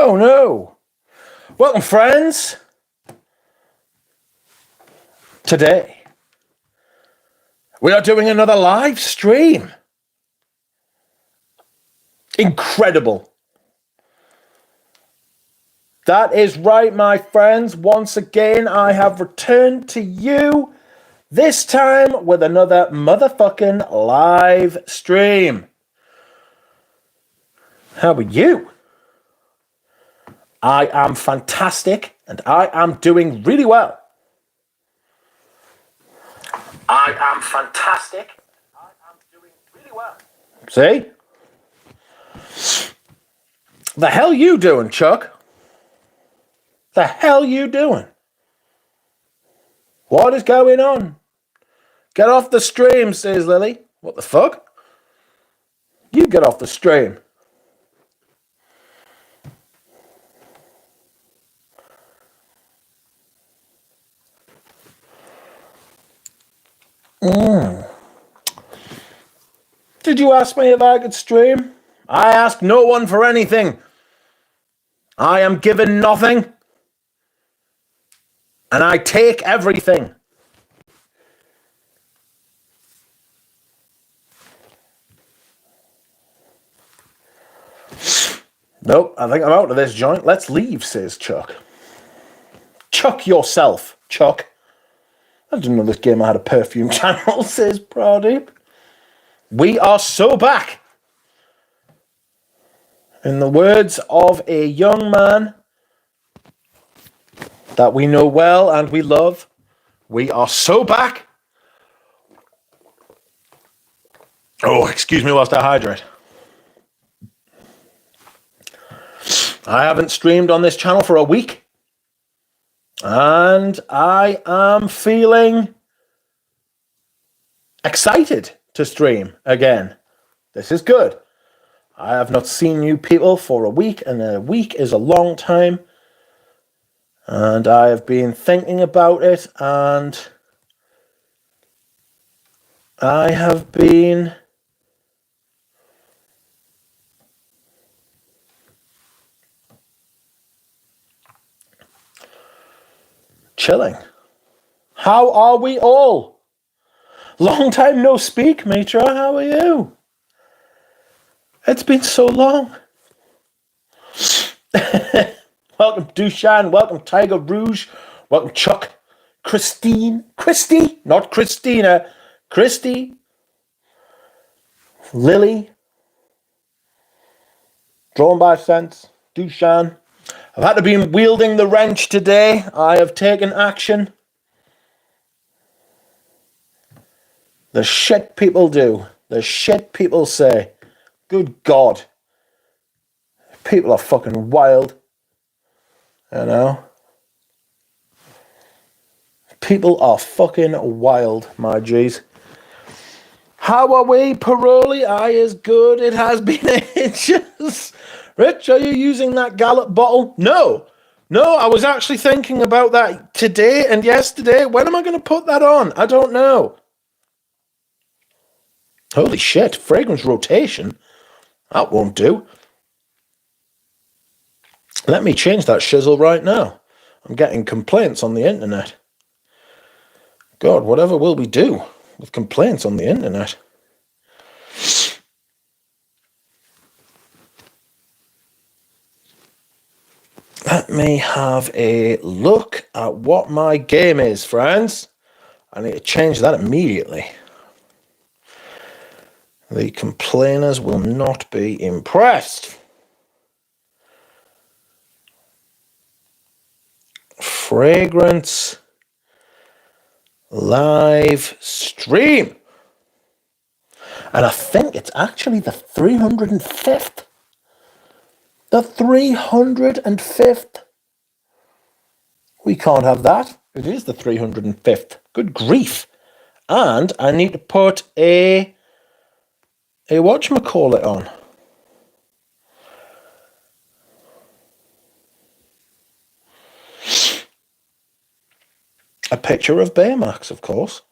Oh no! Welcome, friends! Today, we are doing another live stream. Incredible. That is right, my friends. Once again, I have returned to you, this time with another motherfucking live stream. How are you? I am fantastic, and I am doing really well. I am fantastic. I am doing really well. See? The hell you doing, Chuck? The hell you doing? What is going on? Get off the stream, says Lily. What the fuck? You get off the stream. Did you ask me if I could stream? I ask no one for anything. I am given nothing. And I take everything. Nope, I think I'm out of this joint. Let's leave, says Chuck. Chuck yourself, Chuck. I didn't know this game had a Perfume channel, says Pradeep. We are so back. In the words of a young man that we know well and we love, we are so back. Oh, excuse me whilst I hydrate. I haven't streamed on this channel for a week. And I am feeling excited to stream again. This is good. I have not seen you people for a week, and a week is a long time. And I have been thinking about it, and I have been chilling. How are we all? Long time no speak, Mitra. How are you? It's been so long. Welcome, Dushan. Welcome, Tiger Rouge. Welcome, Chuck. Christine. Christy, not Christina. Christy. Lily. Drawn by Sense. Dushan. I've had to be wielding the wrench today. I have taken action. The shit people do. The shit people say. Good God. People are fucking wild. You know? People are fucking wild, my G's. How are we, Paroli? Aye is good. It has been ages. Rich, are you using that Gallup bottle? No. No, I was actually thinking about that today and yesterday. When am I going to put that on? I don't know. Holy shit, fragrance rotation. That won't do. Let me change that shizzle right now. I'm getting complaints on the internet. God, whatever will we do with complaints on the internet? Let me have a look at what my game is, friends. I need to change that immediately. The complainers will not be impressed. Fragrance live stream. And I think it's actually the 305th. The 305th. We can't have that. It is the 305th. Good grief. And I need to put a whatchamacallit on. A picture of Baymax, of course.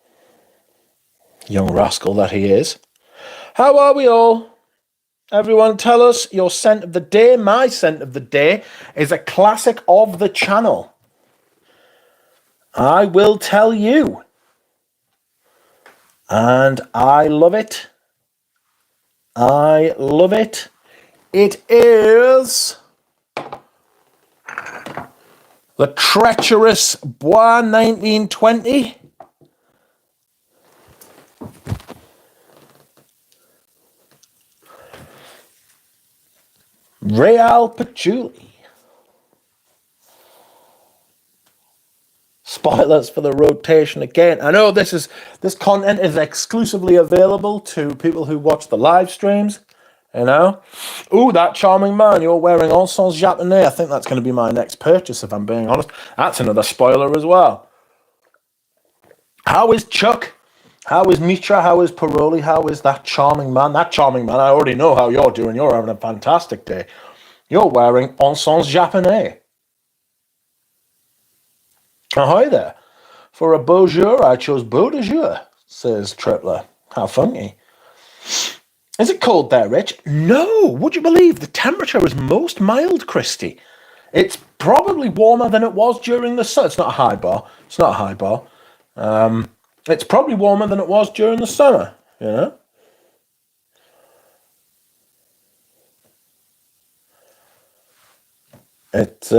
Young rascal that he is. How are we all? Everyone tell us your scent of the day. My scent of the day is a classic of the channel. I will tell you. And I love it. I love it. It is the treacherous Bois 1920. Real Patchouli. Spoilers for the rotation again. I know this content is exclusively available to people who watch the live streams. You know? Ooh, that charming man, you're wearing Encens Japonais. I think that's going to be my next purchase, if I'm being honest. That's another spoiler as well. How is Chuck? How is Mitra? How is Paroli? How is that charming man? That charming man, I already know how you're doing. You're having a fantastic day. You're wearing Encens Japonais. Ahoy there. For a beau jour, I chose beau de jour, says Tripler. How funny. Is it cold there, Rich? No. Would you believe the temperature is most mild, Christy? It's probably warmer than it was during the summer. It's not a high bar. It's not a high bar. It's probably warmer than it was during the summer, you know? It's,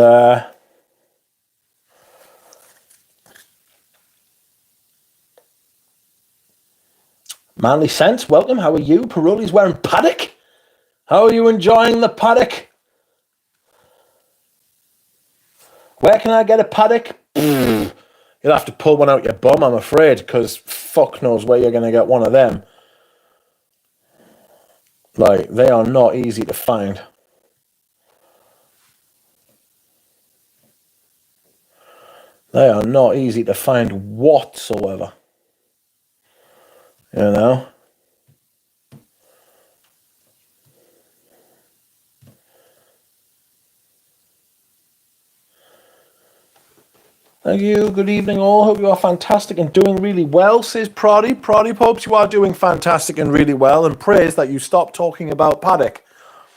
Manly Sense, welcome. How are you? Paroli's wearing paddock. How are you enjoying the paddock? Where can I get a paddock? You'll have to pull one out your bum, I'm afraid, because fuck knows where you're going to get one of them. Like, they are not easy to find. They are not easy to find whatsoever. You know? Thank you. Good evening, all. Hope you are fantastic and doing really well, says Proddy. Proddy hopes you are doing fantastic and really well, and prays that you stop talking about paddock.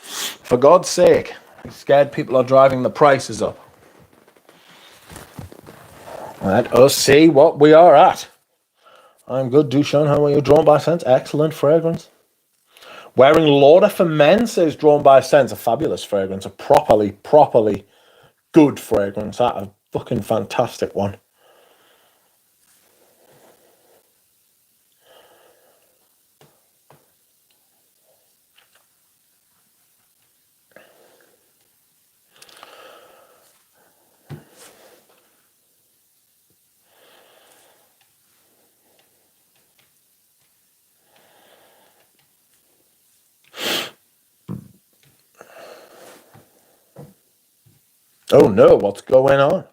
For God's sake. I'm scared people are driving the prices up. Let us see what we are at. I'm good, Dushan. How are you? Drawn by Sense. Excellent fragrance. Wearing Lauder for Men, says Drawn by Sense. A fabulous fragrance. A properly good fragrance. That a fucking fantastic one. Oh no, what's going on?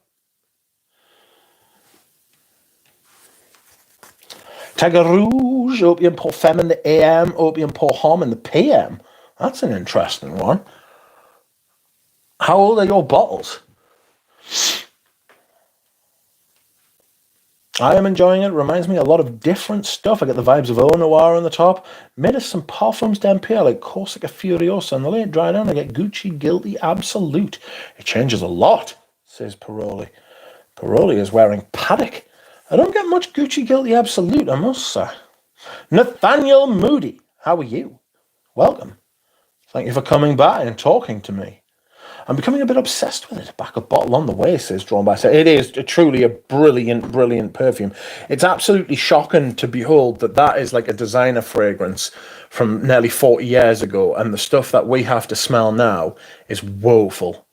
Tiger Rouge, Opium pour Femme in the AM, Opium pour Homme in the PM. That's an interesting one. How old are your bottles? I am enjoying it. It reminds me a lot of different stuff. I get the vibes of Eau Noir on the top. Made us some Parfums d'Empire like Corsica Furiosa. And the late dry down, I get Gucci Guilty Absolute. It changes a lot, says Paroli. Paroli is wearing paddock. I don't get much Gucci Guilty Absolute, I must say. Nathaniel Moody, how are you? Welcome. Thank you for coming by and talking to me. I'm becoming a bit obsessed with it. Back a bottle on the way, says Drawn by Sense. It is truly a brilliant perfume. It's absolutely shocking to behold that is like a designer fragrance from nearly 40 years ago, and the stuff that we have to smell now is woeful.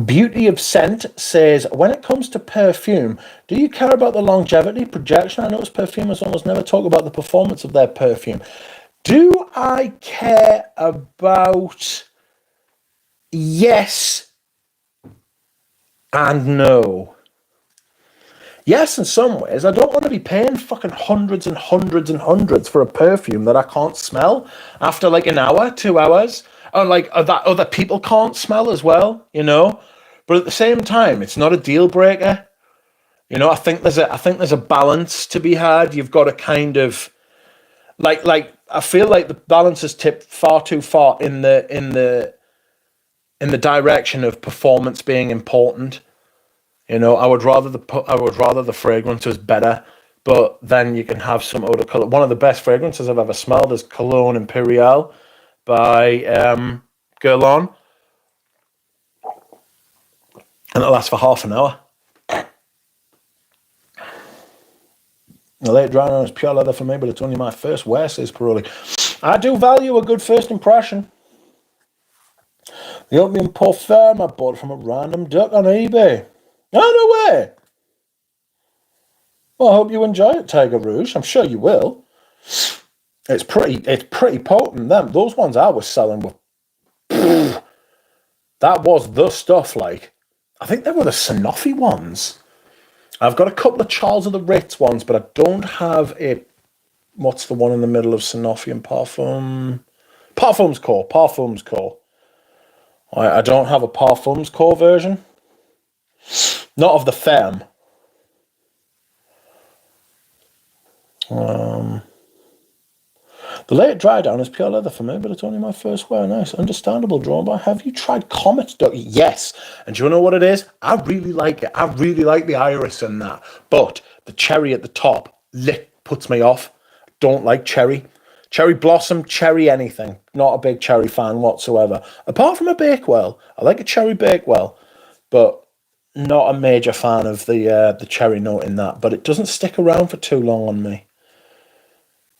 Beauty of Scent says, when it comes to perfume, do you care about the longevity, projection? I notice perfumers almost never talk about the performance of their perfume. Do I care about yes and no? Yes, in some ways. I don't want to be paying fucking hundreds and hundreds and hundreds for a perfume that I can't smell after like an hour, 2 hours. Or like that other people can't smell as well, you know? But at the same time, it's not a deal breaker. You know, I think there's a balance to be had. You've got to kind of like I feel like the balance is tipped far too far in the direction of performance being important. You know, I would rather the fragrance was better, but then you can have some other color. One of the best fragrances I've ever smelled is Cologne Imperial by Guerlain, and it lasts for half an hour. The late dry on is pure leather for me, but it's only my first wear, says Paroli. I do value a good first impression. The opium Perfume I bought from a random duck on eBay. Oh, no way! Well, I hope you enjoy it, Tiger Rouge. I'm sure you will. It's pretty potent. Those ones I was selling were... that was the stuff, like. I think they were the Sanofi ones. I've got a couple of Charles of the Ritz ones, but I don't have a... What's the one in the middle of Sanofi and Parfum? Parfums Core. I don't have a Parfums Core version. Not of the Femme. The late dry down is pure leather for me, but it's only my first wear. Nice. Understandable, drawn by. Have you tried Comet Duck? Yes. And do you know what it is? I really like it. I really like the iris in that. But the cherry at the top puts me off. Don't like cherry. Cherry blossom, cherry anything. Not a big cherry fan whatsoever. Apart from a Bakewell. I like a cherry Bakewell. But not a major fan of the cherry note in that. But it doesn't stick around for too long on me.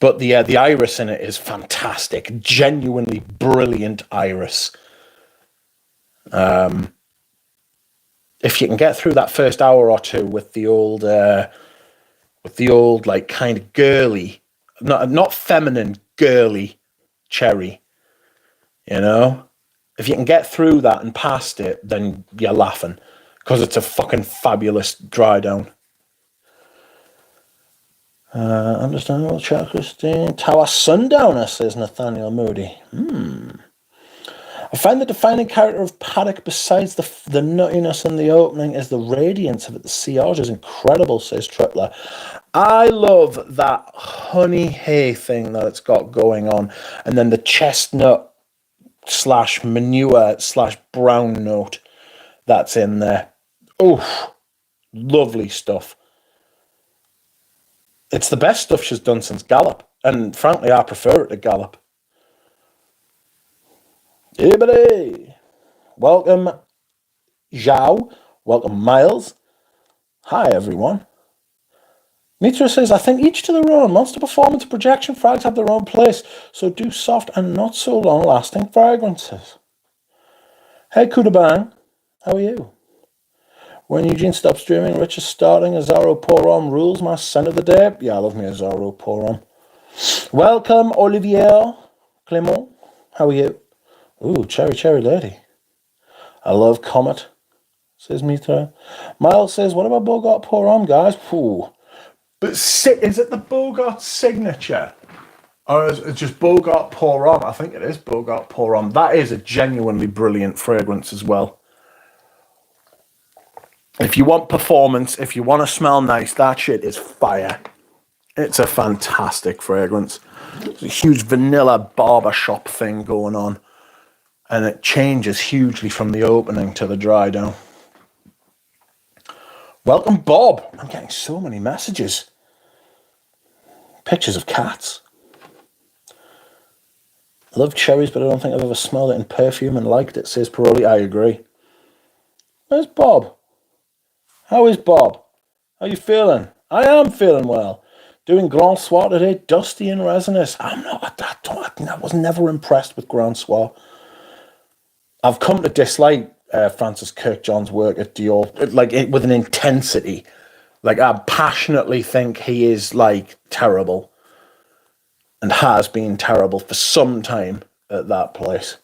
But the iris in it is fantastic. Genuinely brilliant iris. If you can get through that first hour or two with the old like kind of girly, not feminine, girly cherry, you know, if you can get through that and past it, then you're laughing because it's a fucking fabulous dry down. Understandable, chat, Christine. Tower Sundowner, says Nathaniel Moody. I find the defining character of Paddock, besides the nuttiness in the opening, is the radiance of it. The sillage is incredible, says Tripler. I love that honey hay thing that it's got going on. And then the chestnut / manure / brown note that's in there. Oh, lovely stuff. It's the best stuff she's done since Gallop. And frankly, I prefer it to Gallop. Hey, buddy. Welcome, Zhao. Welcome, Miles. Hi, everyone. Mitra says, I think each to their own. Monster performance and projection frags have their own place, so do soft and not so long-lasting fragrances. Hey, Kudabang. How are you? When Eugene stops streaming, Rich is starting. Azaro Porom rules my scent of the day. Yeah, I love me Azaro Porom. Welcome, Olivier Clement. How are you? Ooh, cherry lady. I love Comet, says Mitra. Miles says, what about Bogart Porom, guys? Ooh. But is it the Bogart signature? Or is it just Bogart Porom? I think it is Bogart Porom. That is a genuinely brilliant fragrance as well. If you want performance, if you want to smell nice, that shit is fire. It's a fantastic fragrance. There's a huge vanilla barbershop thing going on. And it changes hugely from the opening to the dry down. Welcome, Bob. I'm getting so many messages. Pictures of cats. I love cherries, but I don't think I've ever smelled it in perfume and liked it, says Paroli. I agree. Where's Bob? How is Bob? How you feeling? I am feeling well. Doing Grand Soir today, dusty and resinous. I was never impressed with Grand Soir. I've come to dislike Francis Kirkjohn's work at Dior, with an intensity. Like, I passionately think he is, like, terrible. And has been terrible for some time at that place.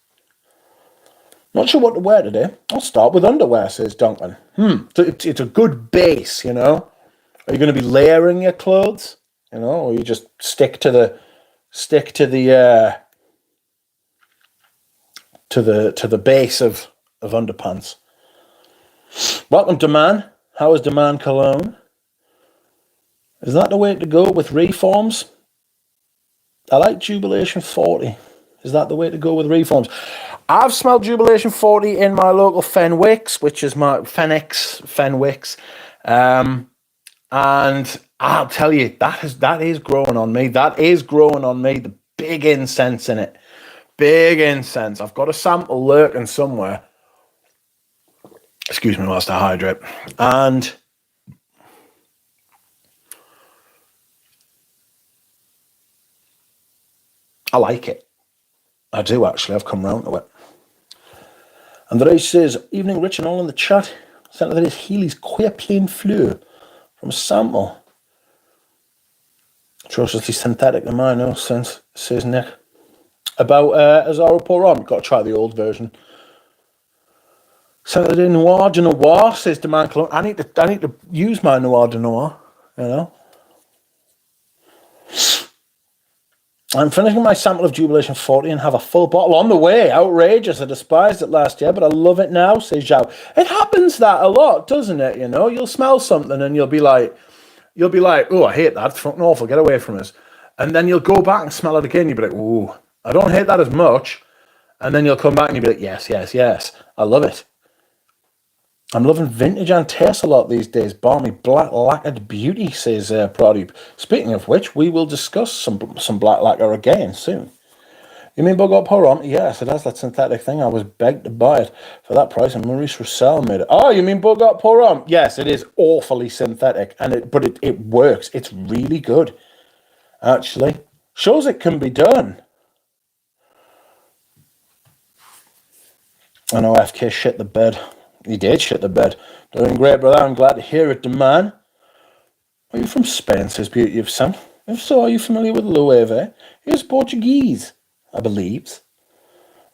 Not sure what to wear today. I'll start with underwear, says Duncan. It's a good base, you know. Are you going to be layering your clothes, you know, or you just stick to the base of underpants? Welcome, Daman. How is Daman Cologne? Is that the way to go with reforms? I like Jubilation 40. Is that the way to go with reforms? I've smelled Jubilation 40 in my local Fenwicks, which is my Fenwicks. And I'll tell you, that is growing on me. That is growing on me. The big incense in it. Big incense. I've got a sample lurking somewhere. Excuse me whilst I hydrate. And I like it. I do, actually. I've come round to it. And the race says, evening, Rich and all in the chat. Sent that is Healy's Queer Plain Fleur from a sample. Atrociously synthetic in my no sense, says Nick. About Azaro Poron. Got to try the old version. Sent that in Noir de Noir, says Demand Cologne. I need to use my Noir de Noir, you know. I'm finishing my sample of Jubilation 40 and have a full bottle on the way. Outrageous. I despised it last year, but I love it now, says Zhao. It happens that a lot, doesn't it? You know, you'll smell something and you'll be like, oh, I hate that. It's fucking awful. Get away from us. And then you'll go back and smell it again. You'll be like, ooh, I don't hate that as much. And then you'll come back and you'll be like, yes, yes, yes. I love it. I'm loving vintage Antares a lot these days. Balmy black lacquered beauty, says Pradeep. Speaking of which, we will discuss some black lacquer again soon. You mean Bug Up Porom? Yes, it has that synthetic thing. I was begged to buy it for that price, and Maurice Roussel made it. Oh, you mean Bug Up Porom? Yes, it is awfully synthetic, but it works. It's really good, actually. Shows it can be done. I know FK shit the bed. He did shit the bed. Doing great, brother. I'm glad to hear it, man. Are you from Spain, says Beauty of Sam? If so, are you familiar with Loewe? He is Portuguese, I believe.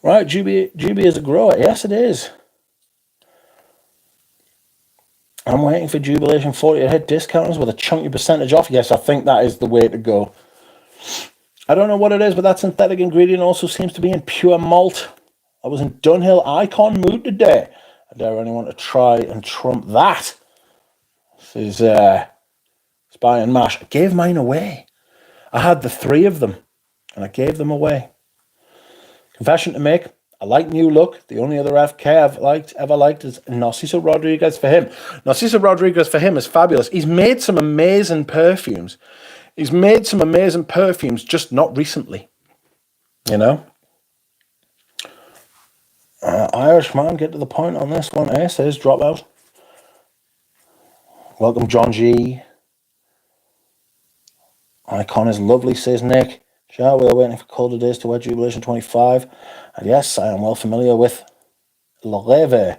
Right, Juby is a grower. Yes, it is. I'm waiting for Jubilation 40 to hit discounters with a chunky percentage off. Yes, I think that is the way to go. I don't know what it is, but that synthetic ingredient also seems to be in pure malt. I was in Dunhill Icon mood today. I dare anyone to try and trump that. This is Spy and Mash. I gave mine away. I had the 3 of them, and I gave them away. Confession to make, I like New Look. The only other FK I've ever liked is Narciso Rodriguez for him. Narciso Rodriguez for him is fabulous. He's made some amazing perfumes. Just not recently. You know? Irishman, get to the point on this one. Says Dropout. Welcome, John G. Icon is lovely, says Nick. Sure, we are waiting for colder days to wear Jubilation 25. And yes, I am well familiar with Loewe.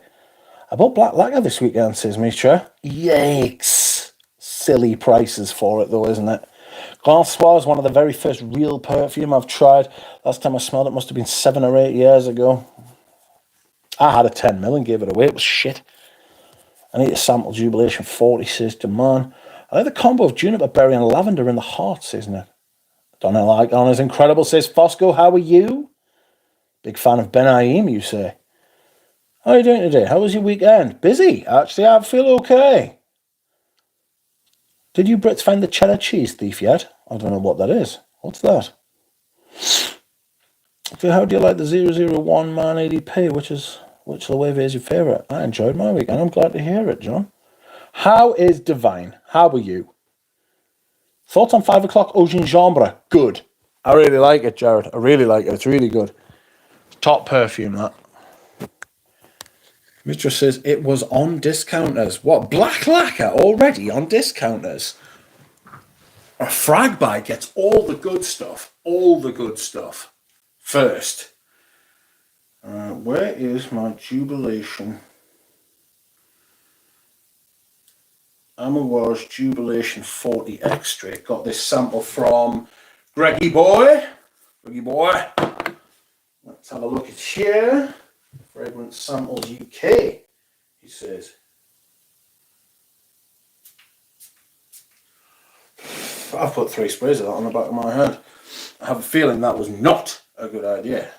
I bought Black Lacquer this weekend, says Misha. Yikes. Silly prices for it, though, isn't it? Gransois is one of the very first real perfume I've tried. Last time I smelled it must have been 7 or 8 years ago. I had a 10 mil and gave it away. It was shit. I need to sample Jubilation 40, says Deman. I like the combo of juniper berry and lavender in the heart, says Nick. Don't I like on is incredible, says Fosco. How are you? Big fan of Ben Aim, you say. How are you doing today? How was your weekend? Busy. Actually, I feel okay. Did you Brits find the cheddar cheese thief yet? I don't know what that is. What's that? So how do you like the 001 Man ADP? Which Loewe is your favourite? I enjoyed my weekend. I'm glad to hear it, John. How is Divine? How are you? Thoughts on 5 o'clock au gingembre? Good. I really like it, Jared. I really like it. It's really good. Top perfume, that. Mistress says it was on discounters. What? Black Lacquer already on discounters? A frag bag gets all the good stuff. All the good stuff. First. Where is my Jubilation? Amouage Jubilation 40 Extra. Got this sample from Greggy Boy. Let's have a look at here. Fragrance Samples UK, he says. I've put 3 sprays of that on the back of my hand. I have a feeling that was not a good idea.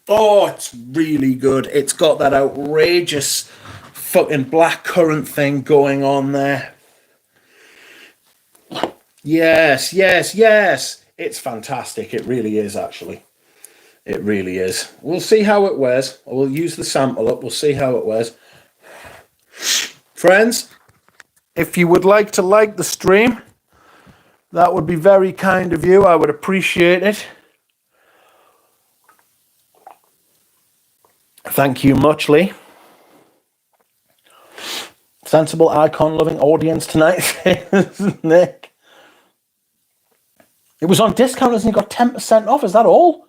Oh, it's really good. It's got that outrageous fucking black currant thing going on there. Yes, yes, yes. It's fantastic. It really is, actually. It really is. We'll see how it wears. We'll use the sample up. We'll see how it wears. Friends, if you would like the stream, that would be very kind of you. I would appreciate it. Thank you muchly. Sensible, icon-loving audience tonight, Nick. It was on discounters and you got 10% off. Is that all?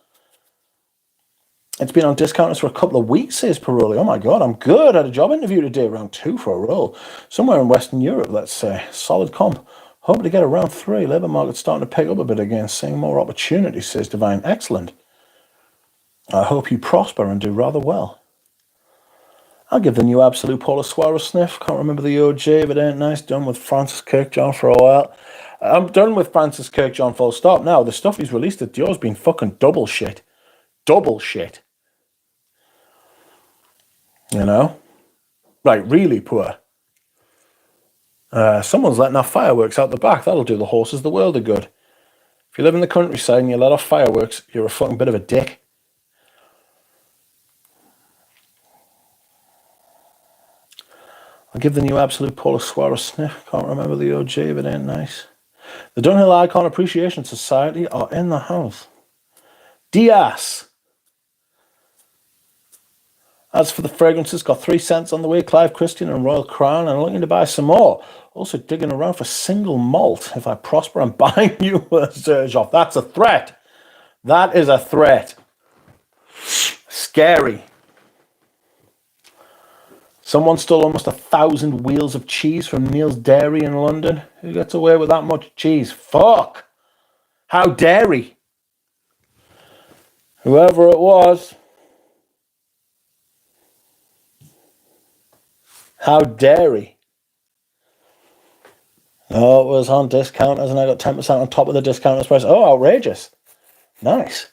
It's been on discounters for a couple of weeks, says Paroli. Oh my God, I'm good. I had a job interview today, round 2 for a role. Somewhere in Western Europe, let's say. Solid comp. Hoping to get a round 3. Labour market's starting to pick up a bit again. Seeing more opportunities, says Divine. Excellent. I hope you prosper and do rather well. I'll give the new Absolute Paula Suarez sniff. Can't remember the OG, but it ain't nice. Done with Francis Kirkjohn for a while. I'm done with Francis Kirkjohn full stop now. The stuff he's released at Dior's been fucking double shit. Double shit. You know? Like, really poor. Someone's letting off fireworks out the back. That'll do the horses the world of good. If you live in the countryside and you let off fireworks, you're a fucking bit of a dick. I'll give the new Absolute Paula Suarez sniff. Can't remember the OG, but it ain't nice. The Dunhill Icon Appreciation Society are in the house. Diaz. As for the fragrances, got 3 cents on the way. Clive Christian and Royal Crown, and looking to buy some more. Also digging around for single malt. If I prosper, I'm buying you a surge off. That's a threat. That is a threat. Scary. Someone stole almost 1,000 wheels of cheese from Neil's Dairy in London. Who gets away with that much cheese? Fuck! How dare he? Whoever it was. How dare he? Oh, it was on discounters and I got 10% on top of the discounters price. Oh, outrageous. Nice.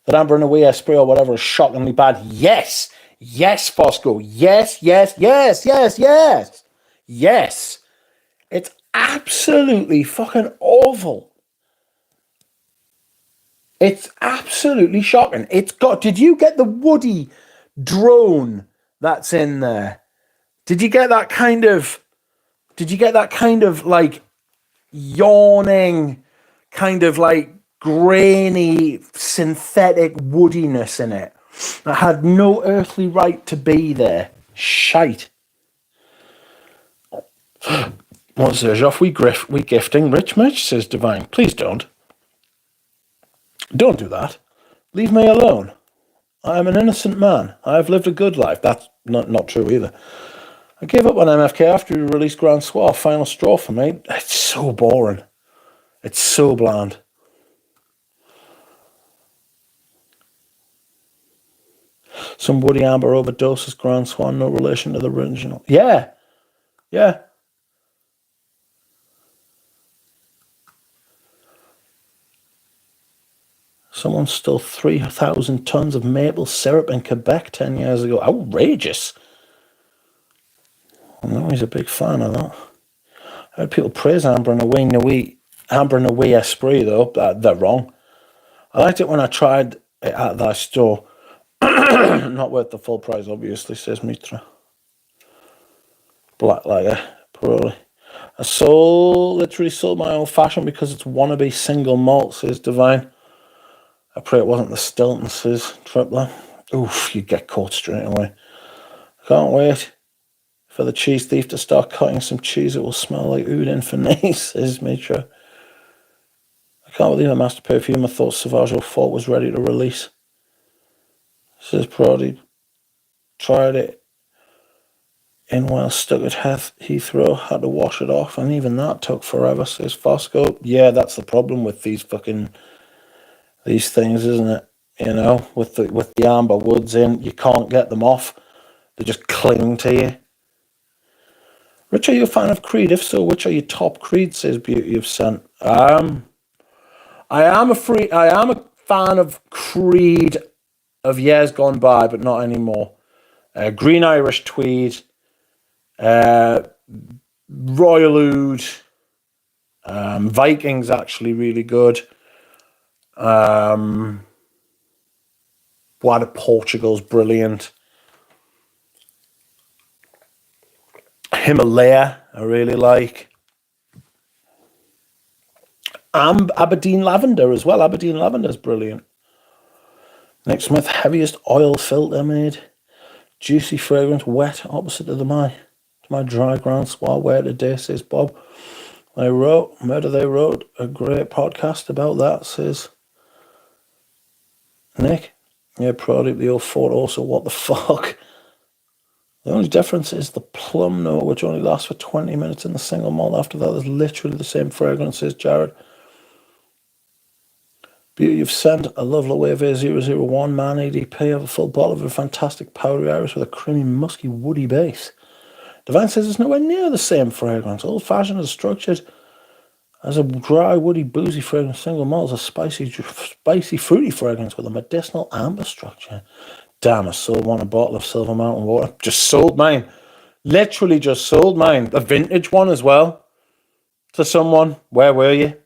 That Amber and Away spray or whatever is shockingly bad. Yes! Yes, Fosco. Yes, yes, yes, yes, yes. Yes. It's absolutely fucking awful. It's absolutely shocking. It's got... Did you get the woody drone that's in there? Did you get that kind of... Did you get that kind of, like, yawning, kind of, like, grainy, synthetic woodiness in it? That had no earthly right to be there. Shite. What's this off? We gifting rich Mitch, says Divine. Please don't. Don't do that. Leave me alone. I am an innocent man. I have lived a good life. That's not true either. I gave up on MFK after we released Grand Soir. Final straw for me. It's so boring. It's so bland. Some Woody Amber overdoses Grand Swan, no relation to the original. Yeah. Yeah. Someone stole 3,000 tons of maple syrup in Quebec 10 years ago. Outrageous. I know he's a big fan of that. I heard people praise Amber and Away Esprit, though. They're wrong. I liked it when I tried it at that store. Not worth the full price, obviously, says Mitra. Black Lager, probably. Literally sold my own fashion because it's wannabe single malt, says Divine. I pray it wasn't the Stilton, says Tripler. Oof, you get caught straight away. Can't wait for the cheese thief to start cutting some cheese. It will smell like Udin for me, says Mitra. I can't believe I master Perfume. I thought Savage 04 was ready to release. Says Prodi. Tried it in while stuck at Heathrow. Had to wash it off, and even that took forever, says Fosco. Yeah, that's the problem with these things, isn't it? You know, with the amber woods in, you can't get them off. They just cling to you. Rich, are you a fan of Creed? If so, which are your top Creed, says Beauty of Scent? I am a fan of Creed of years gone by, but not anymore. Green Irish Tweed, Royal Oud, Viking's actually really good. Bois de Portugal's brilliant. Himalaya, I really like. Aberdeen Lavender as well. Aberdeen Lavender's brilliant. Nick Smith, heaviest oil filter made. Juicy fragrance, wet, opposite to my dry ground swell. Where today, says Bob. They wrote a great podcast about that, says Nick. Yeah, probably the old photo, so what the fuck? The only difference is the plum note, which only lasts for 20 minutes in the single malt. After that, there's literally the same fragrance, says Jared. Beauty of scent, a lovely Wave A001 Man EDP. I have a full bottle of a fantastic powdery iris with a creamy, musky, woody base. Divine says it's nowhere near the same fragrance. Old fashioned is structured as a dry, woody, boozy fragrance. Single malt is a spicy, fruity fragrance with a medicinal amber structure. Damn, I sold one a bottle of Silver Mountain water. Just sold mine. Literally just sold mine. A vintage one as well. To someone. Where were you?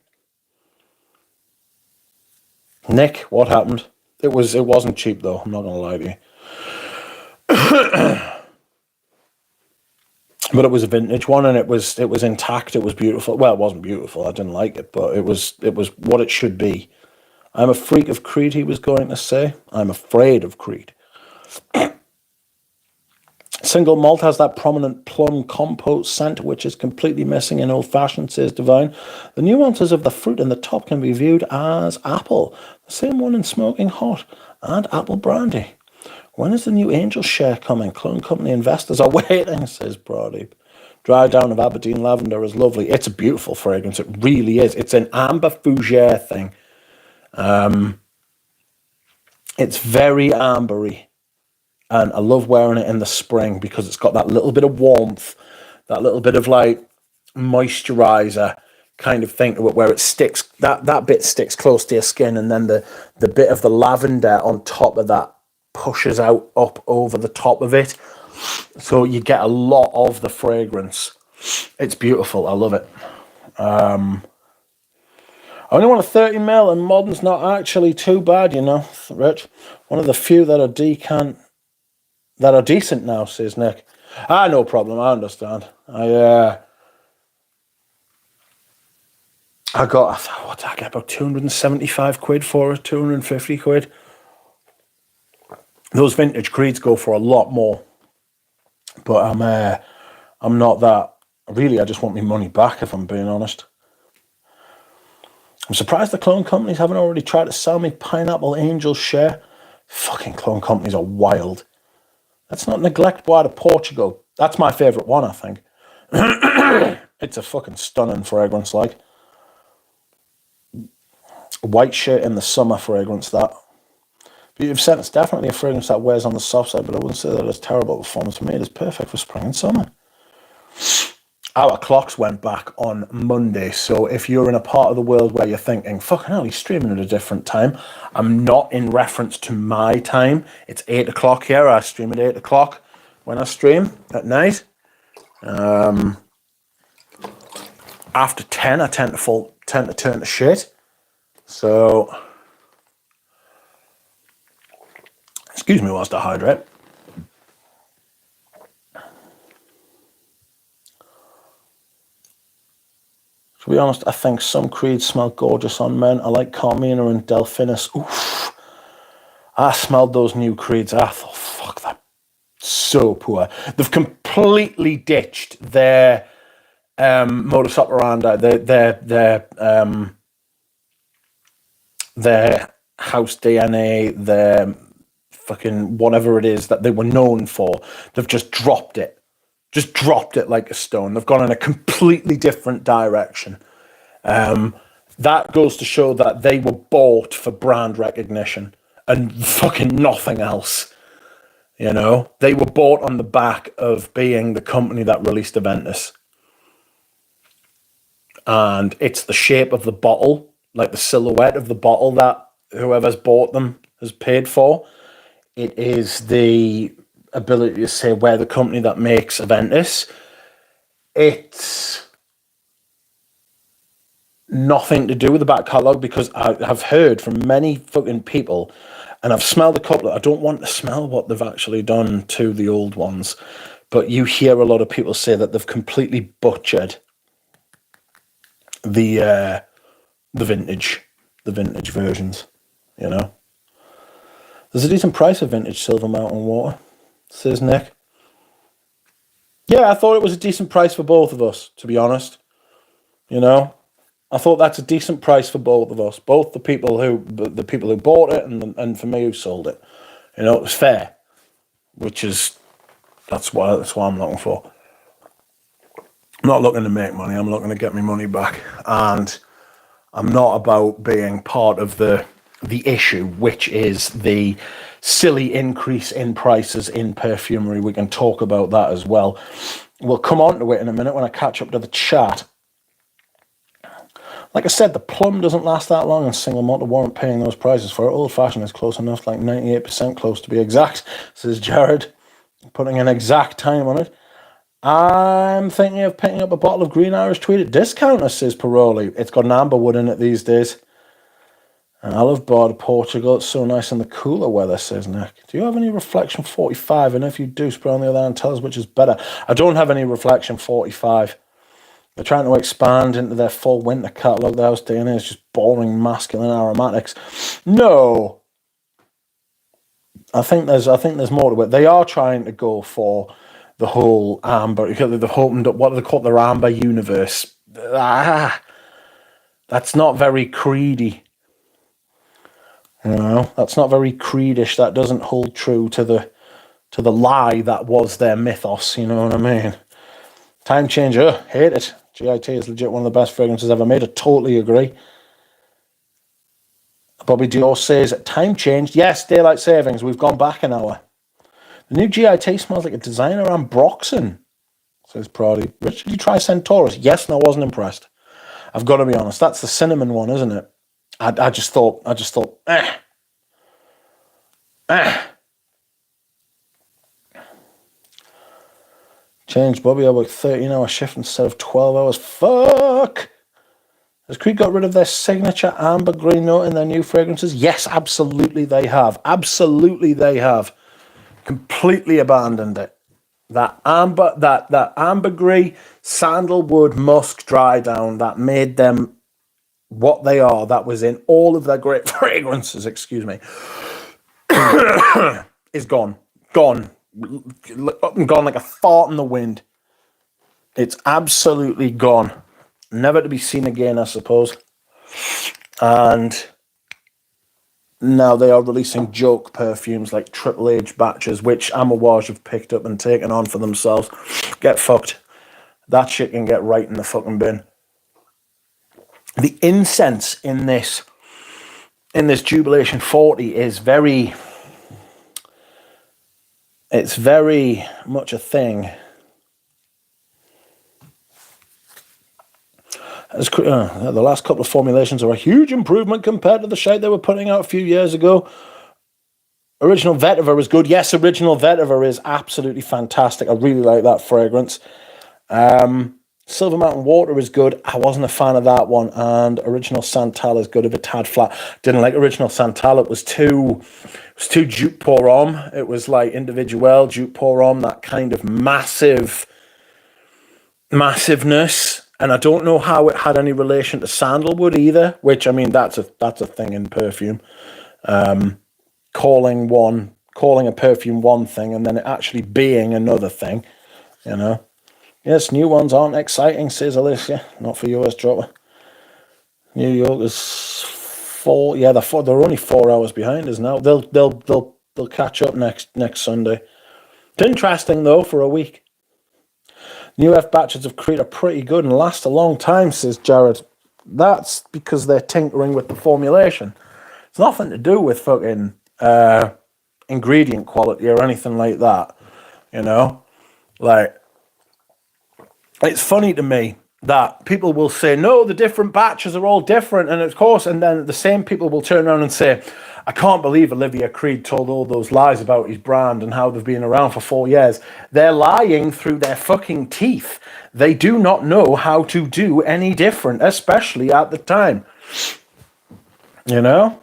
Nick, what happened? It wasn't cheap though, I'm not gonna lie to you. But it was a vintage one and it was intact, it was beautiful. Well, it wasn't beautiful, I didn't like it, but it was what it should be. I'm a freak of Creed, he was going to say. I'm afraid of Creed. Single malt has that prominent plum compote scent, which is completely missing in Old Fashioned, says Divine. The nuances of the fruit in the top can be viewed as apple. The same one in Smoking Hot and apple brandy. When is the new Angel share coming? Clone Company investors are waiting, says Brody. Dry down of Aberdeen Lavender is lovely. It's a beautiful fragrance. It really is. It's an amber fougere thing. It's very ambery. And I love wearing it in the spring because it's got that little bit of warmth, that little bit of like moisturizer kind of thing to it where it sticks, that bit sticks close to your skin, and then the bit of the lavender on top of that pushes out up over the top of it. So you get a lot of the fragrance. It's beautiful. I love it. I only want a 30ml and modern's not actually too bad, you know, Rich. One of the few that are decent now, says Nick. No problem, I understand. I got, what did I get, about 275 quid for it, 250 quid. Those vintage Creeds go for a lot more. But I'm not that, really, I just want my money back, if I'm being honest. I'm surprised the clone companies haven't already tried to sell me Pineapple Angel share. Fucking clone companies are wild. Let's not neglect Bois de Portugal. That's my favourite one, I think. It's a fucking stunning fragrance, like. White shirt in the summer fragrance, that. Beauty of scent, it's definitely a fragrance that wears on the soft side, but I wouldn't say that it's terrible performance. For me, it is perfect for spring and summer. Our clocks went back on Monday, so if you're in a part of the world where you're thinking, fucking hell, he's streaming at a different time, I'm not in reference to my time. It's 8 o'clock here. I stream at 8 o'clock when I stream at night. After 10, I tend to turn to shit. So, excuse me whilst I hydrate. To be honest, I think some Creeds smell gorgeous on men. I like Carmina and Delphinus. Oof. I smelled those new Creeds. I thought, fuck, that so poor. They've completely ditched their modus operandi, their house DNA, their fucking whatever it is that they were known for. They've just dropped it. Just dropped it like a stone. They've gone in a completely different direction. That goes to show that they were bought for brand recognition and fucking nothing else. You know, they were bought on the back of being the company that released Aventus. And it's the shape of the bottle, like the silhouette of the bottle that whoever's bought them has paid for. It is the ability to say we're the company that makes Aventus. It's nothing to do with the back catalogue, because I have heard from many fucking people, and I've smelled a couple. I don't want to smell what they've actually done to the old ones, but you hear a lot of people say that they've completely butchered the vintage versions. You know, there's a decent price of vintage Silver Mountain water, says Nick. Yeah, I thought it was a decent price for both of us, to be honest. You know, I thought that's a decent price for both of us, both the people who bought it and for me who sold it. You know, it was fair, which is that's what I'm looking for. I'm not looking to make money. I'm looking to get my money back, and I'm not about being part of the issue, which is the silly increase in prices in perfumery. We can talk about that as well. We'll come on to it in a minute when I catch up to the chat. Like I said, the plum doesn't last that long, and single malt warrant paying those prices for it. Old fashioned is close enough, like 98% close to be exact, says Jared, putting an exact time on it. I'm thinking of picking up a bottle of Green Irish Tweed at discounter, says Paroli. It's got an amberwood in it these days. And Olive Bod, Portugal. It's so nice in the cooler weather, says Nick. Do you have any Reflection 45? And if you do, spray on the other hand, tell us which is better. I don't have any Reflection 45. They're trying to expand into their full winter catalogue. The house DNA is just boring masculine aromatics. No. I think there's more to it. They are trying to go for the whole amber. They've opened up, what do they call it, their amber universe. That's not very creedy. You know, that's not very creedish. That doesn't hold true to the lie that was their mythos. You know what I mean? Time changer, hate it. GIT is legit one of the best fragrances ever made. I totally agree. Bobby Dior says, time changed. Yes, daylight savings. We've gone back an hour. The new GIT smells like a designer ambroxan, says Proddy. Rich, did you try Centaurus? Yes, and I wasn't impressed. I've got to be honest. That's the cinnamon one, isn't it? I just thought, Changed, Bobby. I worked 13-hour shift instead of 12 hours. Fuck! Has Creed got rid of their signature amber green note in their new fragrances? Yes, absolutely they have. Absolutely they have. Completely abandoned it. That ambergris, sandalwood, musk dry down that made them what they are, that was in all of their great fragrances, excuse me, is gone. Gone like a fart in the wind. It's absolutely gone. Never to be seen again, I suppose. And now they are releasing joke perfumes like Triple H batches, which Amouage have picked up and taken on for themselves. Get fucked. That shit can get right in the fucking bin. The incense in this Jubilation 40 is very much a thing. The last couple of formulations are a huge improvement compared to the shite they were putting out a few years ago. Original Vetiver is good. Yes, Original Vetiver is absolutely fantastic. I really like that fragrance. Silver Mountain Water is good. I wasn't a fan of that one. And Original Santal is good, if a tad flat. Didn't like Original Santal. It was too Duke Pour Homme. It was like Individuel, Duke Pour Homme, that kind of massiveness. And I don't know how it had any relation to sandalwood either, which, I mean, that's a thing in perfume. Calling a perfume one thing and then it actually being another thing, you know. Yes, new ones aren't exciting, says Alicia. Not for US Dropper. New York is they're only 4 hours behind us now. They'll catch up next Sunday. It's interesting though for a week. New F batches of Creed are pretty good and last a long time, says Jared. That's because they're tinkering with the formulation. It's nothing to do with fucking ingredient quality or anything like that. You know? Like, it's funny to me that people will say, no, the different batches are all different, and of course, and then the same people will turn around and say, I can't believe Olivia Creed told all those lies about his brand and how they've been around for 4 years. They're lying through their fucking teeth. They do not know how to do any different, especially at the time. You know?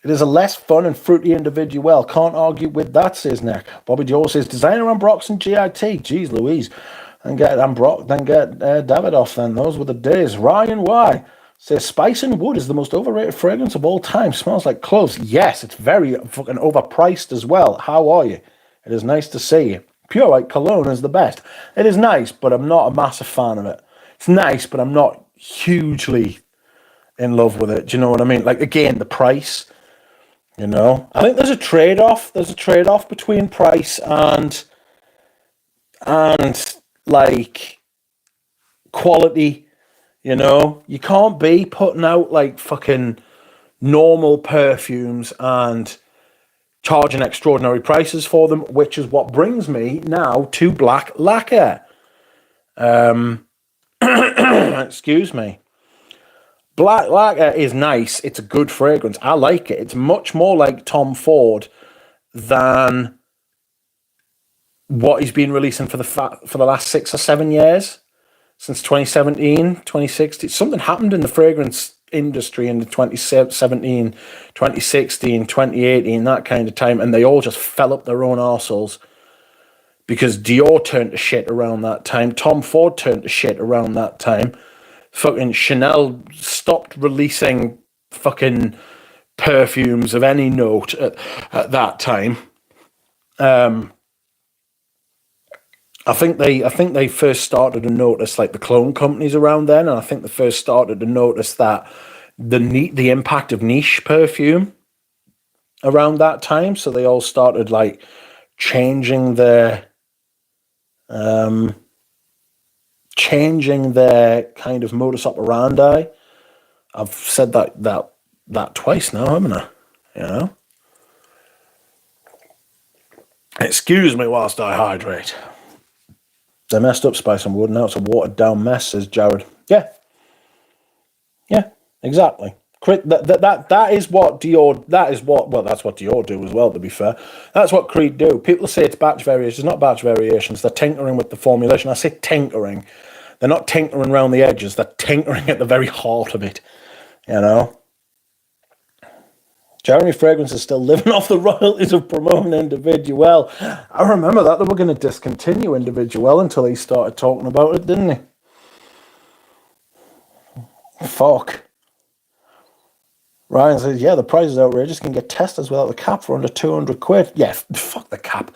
It is a less fun and fruity individual. Can't argue with that, says Nick. Bobby Joe says, designer Ambrox and GIT. Jeez Louise. Then get Ambrox, then get Davidoff then. Those were the days. Ryan Y says, Spice and Wood is the most overrated fragrance of all time. Smells like cloves. Yes, it's very fucking overpriced as well. How are you? It is nice to see you. Pure White Cologne is the best. It is nice, but I'm not a massive fan of it. It's nice, but I'm not hugely in love with it. Do you know what I mean? Like, again, the price, you know. I think there's a trade-off. There's a trade-off between price and like quality, you know. You can't be putting out like fucking normal perfumes and charging extraordinary prices for them, which is what brings me now to Black Lacquer. Excuse me. Black Lacquer is nice. It's a good fragrance. I like it. It's much more like Tom Ford than what he's been releasing for the last 6 or 7 years, since 2017, 2016. Something happened in the fragrance industry in the 2017, 2016, 2018, that kind of time, and they all just fell up their own arseholes because Dior turned to shit around that time. Tom Ford turned to shit around that time. Fucking Chanel stopped releasing fucking perfumes of any note at that time. I think they first started to notice like the clone companies around then, and I think they first started to notice that the impact of niche perfume around that time. So they all started like changing their kind of modus operandi. I've said that twice now, haven't I? You know. Excuse me whilst I hydrate. They messed up Spice and Wood. Now it's a watered down mess, says Jared. Yeah, exactly. That is what Dior. That is what. Well, that's what Dior do as well. To be fair, that's what Creed do. People say it's batch variations. It's not batch variations. They're tinkering with the formulation. I say tinkering. They're not tinkering around the edges. They're tinkering at the very heart of it. You know. Jeremy Fragrance is still living off the royalties of promoting Individual. I remember that they were going to discontinue Individual until he started talking about it, didn't he? Fuck. Ryan says, yeah, the price is outrageous. Can get testers without the cap for under 200 quid. Yeah, fuck the cap.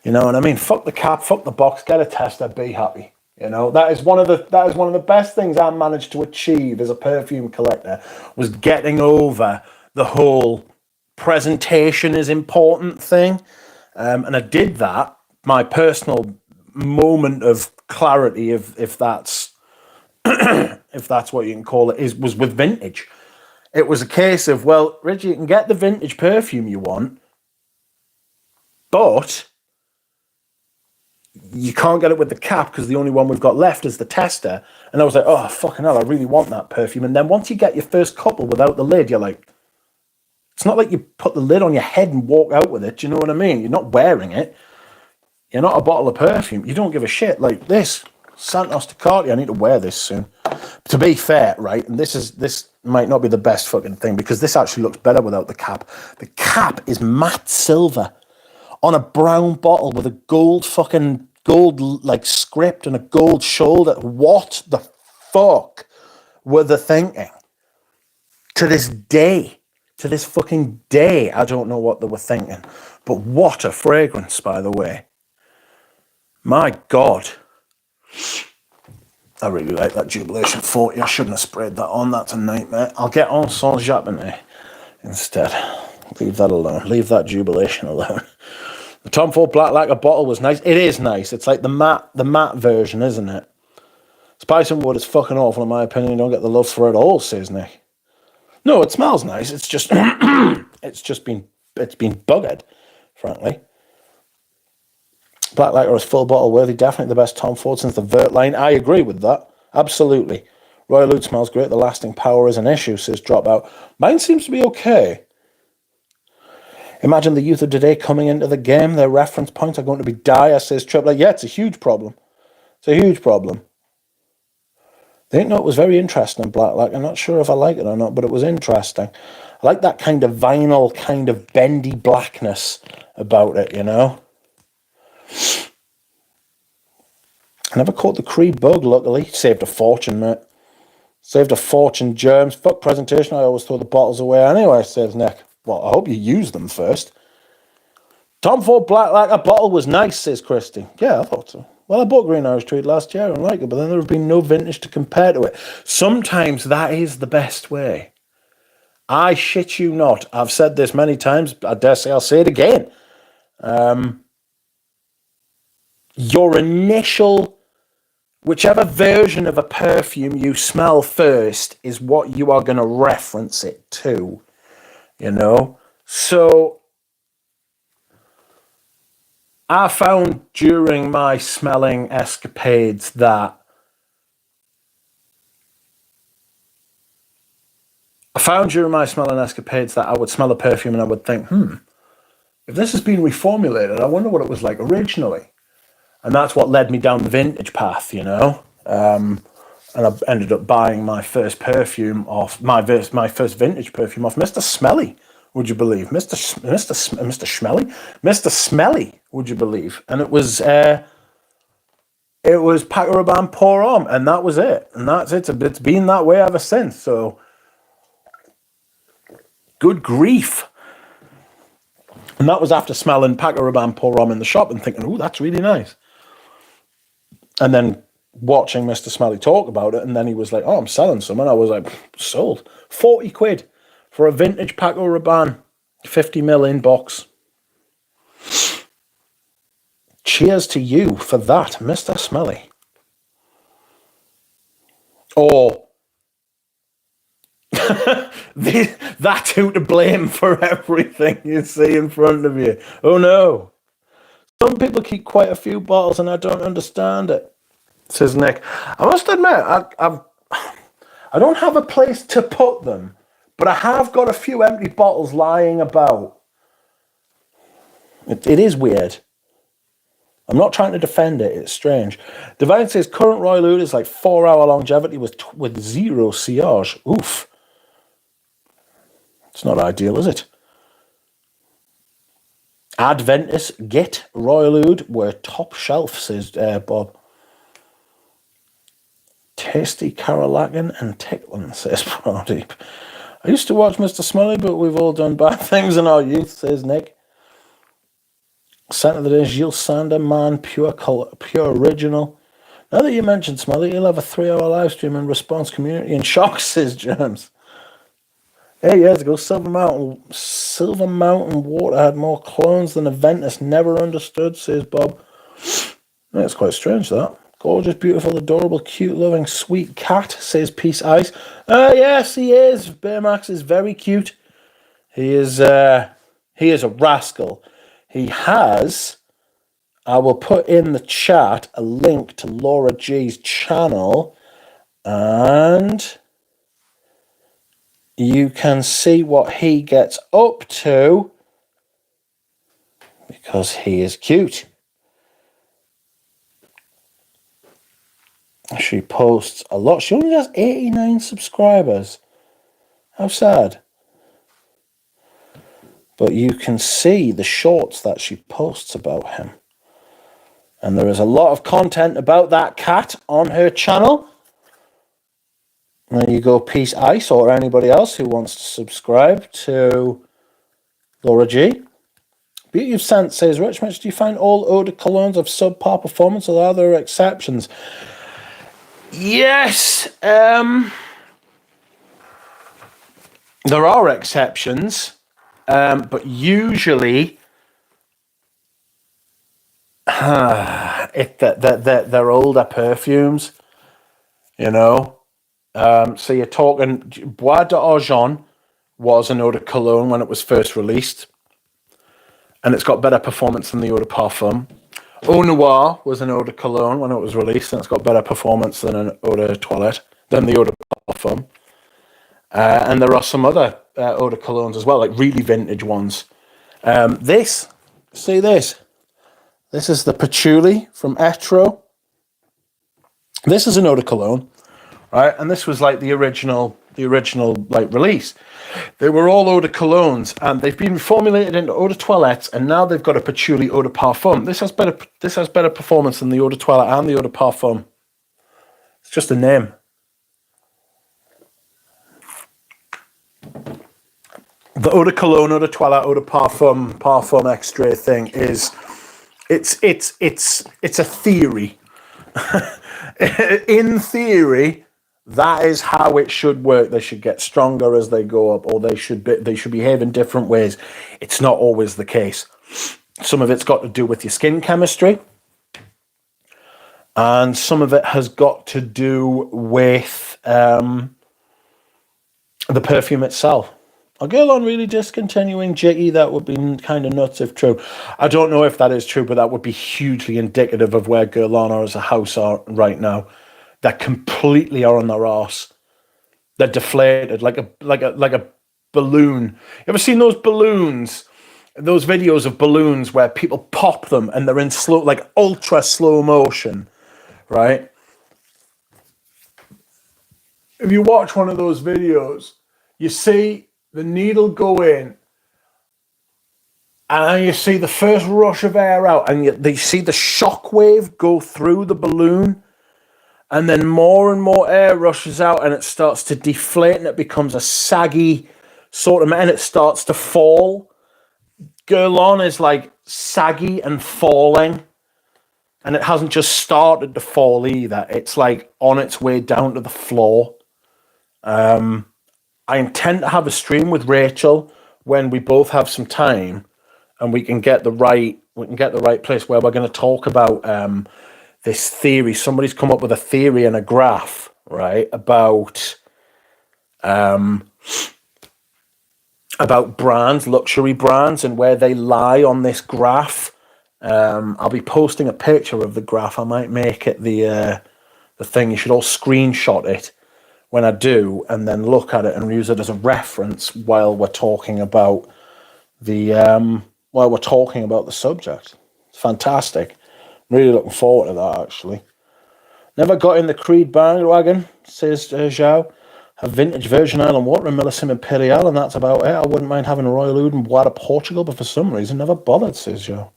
You know what I mean? Fuck the cap, fuck the box, get a tester, be happy. You know, that is one of the best things I managed to achieve as a perfume collector, was getting over the whole presentation is important thing. And I did that. My personal moment of clarity, if that's if that's what you can call it, was with vintage. It was a case of, well, Richie, you can get the vintage perfume you want, but you can't get it with the cap because the only one we've got left is the tester. And I was like, oh, fucking hell, I really want that perfume. And then once you get your first couple without the lid, you're like, it's not like you put the lid on your head and walk out with it. Do you know what I mean? You're not wearing it. You're not a bottle of perfume. You don't give a shit. Like this, Santos Ducati, I need to wear this soon. To be fair, right, and this might not be the best fucking thing because this actually looks better without the cap. The cap is matte silver on a brown bottle with a gold like script and a gold shoulder. What the fuck were they thinking? To this fucking day, I don't know what they were thinking. But what a fragrance, by the way. My God. I really like that Jubilation 40. I shouldn't have sprayed that on. That's a nightmare. I'll get on Sans Japonais instead. Leave that alone. Leave that Jubilation alone. The Tom Ford Black Lacquer bottle was nice. It is nice. It's like the matte version, isn't it? Spice and Wood is fucking awful, in my opinion. You don't get the love for it all, says Nick. No, it smells nice. It's just it's been buggered, frankly. Black Lacquer is full bottle worthy. Definitely the best Tom Ford since the Vert line. I agree with that. Absolutely. Royal Oud smells great. The lasting power is an issue, says Dropout. Mine seems to be okay. Imagine the youth of today coming into the game. Their reference points are going to be dire, says Triple. Yeah, it's a huge problem. It's a huge problem. The note was very interesting in Black Lac. I'm not sure if I like it or not, but it was interesting. I like that kind of vinyl, kind of bendy blackness about it, you know? I never caught the Creed bug, luckily. Saved a fortune, mate. Saved a fortune, germs. Fuck presentation, I always throw the bottles away anyway, says Nick. Well, I hope you use them first. Tom Ford Black Lac, a bottle was nice, says Christy. Yeah, I thought so. Well, I bought Green Irish Tweed last year and liked it, but then there have been no vintage to compare to it. Sometimes that is the best way. I shit you not. I've said this many times. I dare say I'll say it again. Your initial, whichever version of a perfume you smell first is what you are going to reference it to, you know? So I found during my smelling escapades that I would smell a perfume and I would think, if this has been reformulated, I wonder what it was like originally. And that's what led me down the vintage path, you know? And I ended up buying my first perfume off, my first vintage perfume off Mr. Smelly, would you believe? Mr. Schmelly? Mr. Smelly, would you believe? And it was Paco Rabanne Pour Homme, and that was it. And that's it. It's been that way ever since, so good grief. And that was after smelling Paco Rabanne Pour Homme in the shop and thinking, oh, that's really nice. And then watching Mr. Smelly talk about it, and then he was like, oh, I'm selling some. And I was like, sold. 40 quid for a vintage Paco Rabanne 50ml in box. Cheers to you for that, Mr. Smelly. Or that's who to blame for everything you see in front of you. Oh no. Some people keep quite a few bottles and I don't understand it, says Nick. I must admit, I don't have a place to put them, but I have got a few empty bottles lying about. It is weird. I'm not trying to defend it. It's strange. Divine says current Royal Oud is like 4-hour longevity with 0 sillage. Oof. It's not ideal, is it? Adventus Git Royal Oud were top shelf, says Bob. Tasty Carolagan and Tickling, says Pradeep. I used to watch Mr. Smelly, but we've all done bad things in our youth, says Nick. Scent of the day, Gilles Sander, man, pure original. Now that you mentioned Smelly, he'll have a 3-hour live stream and response community in shock, says Germs. 8 years ago, Silver Mountain Water had more clones than Aventus. Never understood, says Bob. Yeah, it's quite strange, that. Gorgeous, beautiful, adorable, cute, loving, sweet cat, says Peace Ice. Yes, he is. Baymax is very cute. He is a rascal. He has, I will put in the chat a link to Laura G's channel, and you can see what he gets up to because he is cute. She posts a lot. She only has 89 subscribers. How sad. But you can see the shorts that she posts about him. And there is a lot of content about that cat on her channel. There you go, Peace Ice, or anybody else who wants to subscribe to Laura G. Beauty of Scent says, Rich Mitch, do you find all eau de colognes of subpar performance, or are there exceptions? Yes. There are exceptions. But usually, they're older perfumes, you know. So you're talking, Bois d'Argent was an eau de cologne when it was first released, and it's got better performance than the eau de parfum. Eau Noir was an eau de cologne when it was released, and it's got better performance than an eau de toilette, than the eau de parfum. And there are some other eau de colognes as well, like really vintage ones, See this? This is the patchouli from Etro. This is an eau de cologne, right? And this was like the original like release. They were all eau de colognes, and they've been reformulated into eau de toilettes, and now they've got a patchouli eau de parfum. This has better performance than the eau de toilette and the eau de parfum. It's just a name. The eau de cologne, eau de toilette, eau de parfum extrait thing is, it's a theory. In theory, that is how it should work. They should get stronger as they go up, or they should behave in different ways. It's not always the case. Some of it's got to do with your skin chemistry, and some of it has got to do with the perfume itself. A girl on really discontinuing Jiggy, that would be kind of nuts if true. I don't know if that is true, but that would be hugely indicative of where Guerlain as a house are right now. They completely are on their arse. They're deflated like a balloon. You ever seen those balloons? Those videos of balloons where people pop them and they're in slow, like ultra slow motion, right? If you watch one of those videos, you see the needle go in, and then you see the first rush of air out, and you see the shock wave go through the balloon, and then more and more air rushes out, and it starts to deflate, and it becomes a saggy sort of, and it starts to fall. Guerlain is like saggy and falling, and it hasn't just started to fall either. It's like on its way down to the floor. I intend to have a stream with Rachel when we both have some time, and we can get the right place where we're going to talk about this theory. Somebody's come up with a theory and a graph, right, about brands, luxury brands, and where they lie on this graph. I'll be posting a picture of the graph. I might make it the thing. You should all screenshot it when I do, and then look at it and use it as a reference while we're talking about the subject. It's fantastic. I'm really looking forward to that, actually. Never got in the Creed bandwagon, says Zhao. A vintage Virgin Island water and Millicent Imperial, and that's about it. I wouldn't mind having a Royal Oud and Bois de Portugal, but for some reason never bothered, says Zhao.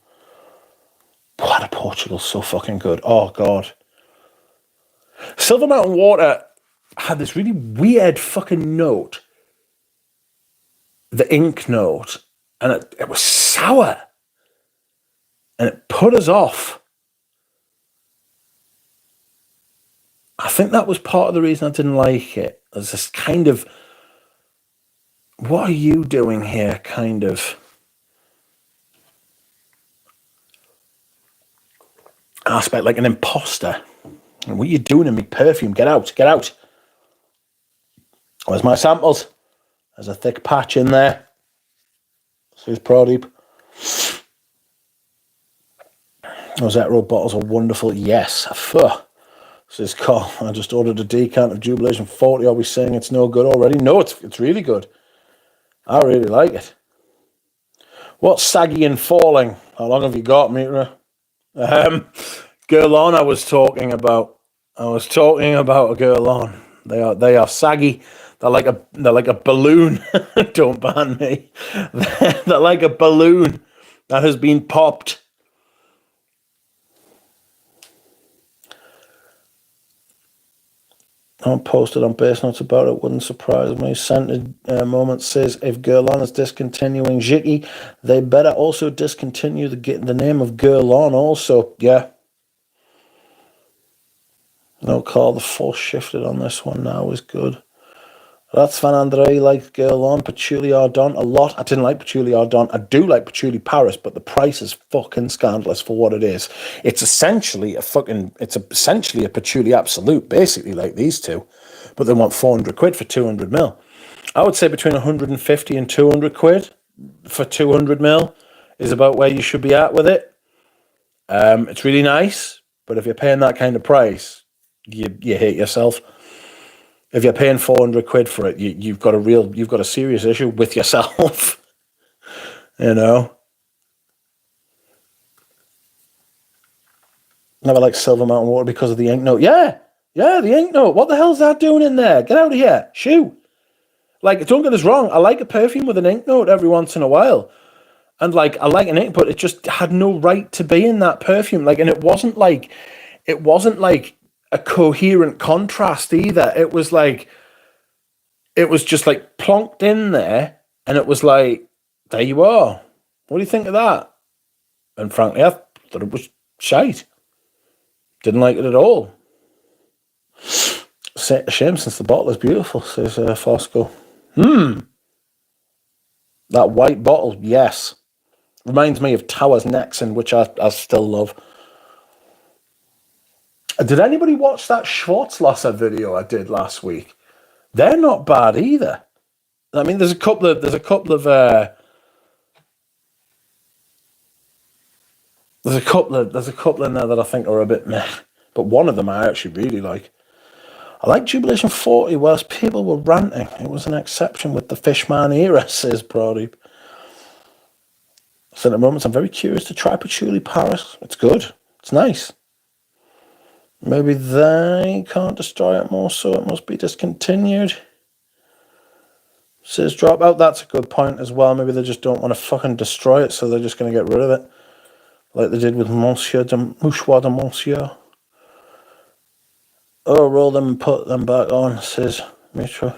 Bois de Portugal's so fucking good. Oh, God. Silver Mountain Water had this really weird fucking note, the ink note, and it was sour, and it put us off. I think that was part of the reason I didn't like it. There's this kind of, what are you doing here, kind of aspect, like an imposter. And what are you doing in me perfume? Get out, get out. Where's my samples? There's a thick patch in there. Says Pradeep. Those Etro bottles are wonderful. Yes. Says Carl. I just ordered a decant of Jubilation 40. Are we saying it's no good already? No, it's really good. I really like it. What's saggy and falling? How long have you got, Mitra? Guerlain I was talking about a Guerlain. They are saggy. They're like a balloon. Don't ban me. They're like a balloon that has been popped. I posted on Base Notes about it. Wouldn't surprise me. Scented Moment says if Guerlain is discontinuing Jiki, they better also discontinue the name of Guerlain also. Yeah. No call. The force shifted on this one now is good. That's Van Andre liked Guerlain, Patchouli Ardent a lot. I didn't like Patchouli Ardent. I do like Patchouli Paris, but the price is fucking scandalous for what it is. It's essentially a Patchouli Absolute, basically like these two, but they want 400 quid for 200 mil. I would say between 150 and 200 quid for 200 mil is about where you should be at with it. It's really nice, but if you're paying that kind of price, you hate yourself. If you're paying 400 quid for it, you've got a serious issue with yourself. You know? Never liked Silver Mountain Water because of the ink note. Yeah, the ink note. What the hell's that doing in there? Get out of here. Shoo. Like, don't get us wrong. I like a perfume with an ink note every once in a while. And, like, I like an ink, but it just had no right to be in that perfume. Like, and it wasn't like a coherent contrast either. It was just like plonked in there, and it was like, there you are. What do you think of that? And frankly, I thought it was shite. Didn't like it at all. A shame since the bottle is beautiful, says Fosco. That white bottle, yes. Reminds me of Tower's Nexon, which I still love. Did anybody watch that Schwarzlasser video I did last week? They're not bad either. I mean, there's a couple of there's a couple in there that I think are a bit meh, but one of them I actually really like. I like Jubilation 40, whilst people were ranting. It was an exception with the Fishman era, says Pradeep. So at the moment, I'm very curious to try Patchouli Paris. It's good. It's nice. Maybe they can't destroy it more, so it must be discontinued. Says Dropout. That's a good point as well. Maybe they just don't want to fucking destroy it, so they're just going to get rid of it. Like they did with Monsieur de Mouchoir de Monsieur. Oh, roll them and put them back on, says Mitra.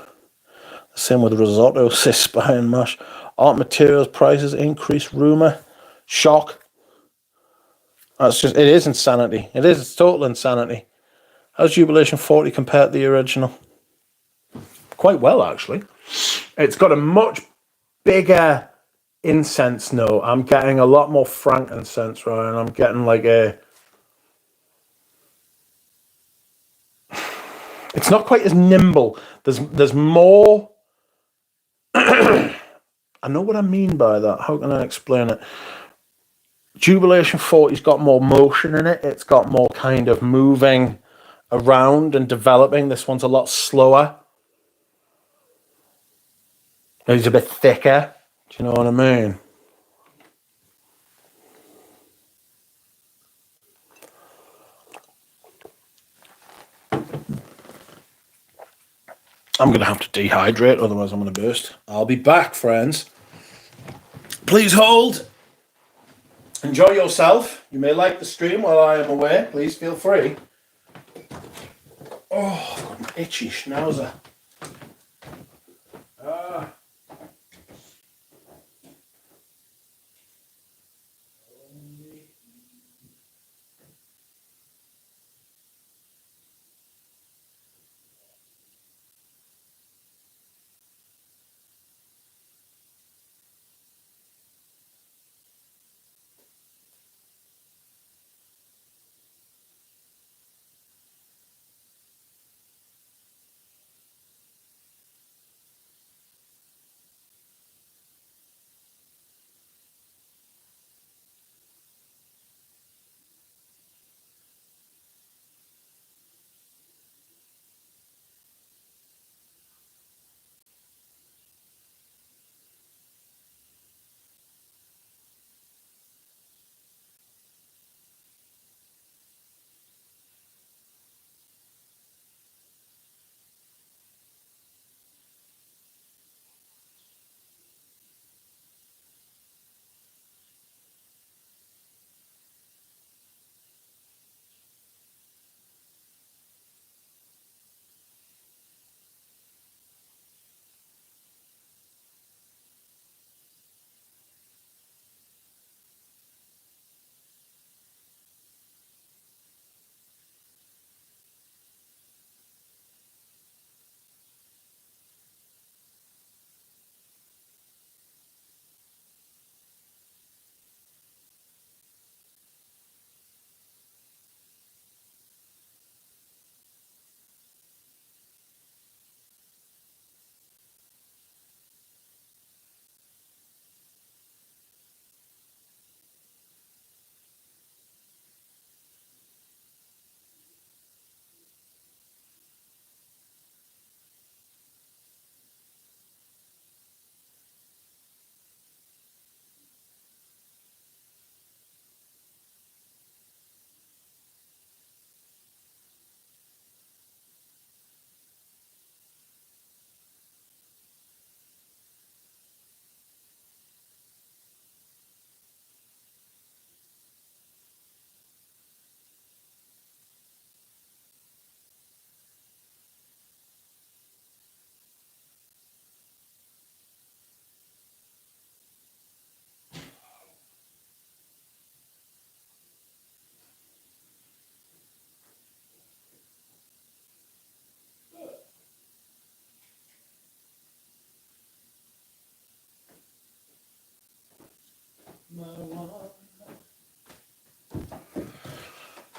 The same with risotto, says Spy and Mash. Art materials prices increase, rumour. Shock. It is insanity. It's total insanity. How's Jubilation 40 compared to the original? Quite well, actually. It's got a much bigger incense note. I'm getting a lot more frankincense, right? And I'm getting like a... It's not quite as nimble. There's more... I know what I mean by that. How can I explain it? Jubilation 40's got more motion in it. It's got more kind of moving around and developing. This one's a lot slower. It's a bit thicker. Do you know what I mean? I'm going to have to dehydrate, otherwise I'm going to burst. I'll be back, friends. Please hold. Enjoy yourself. You may like the stream while I am away. Please feel free. Oh, I've got an itchy schnauzer.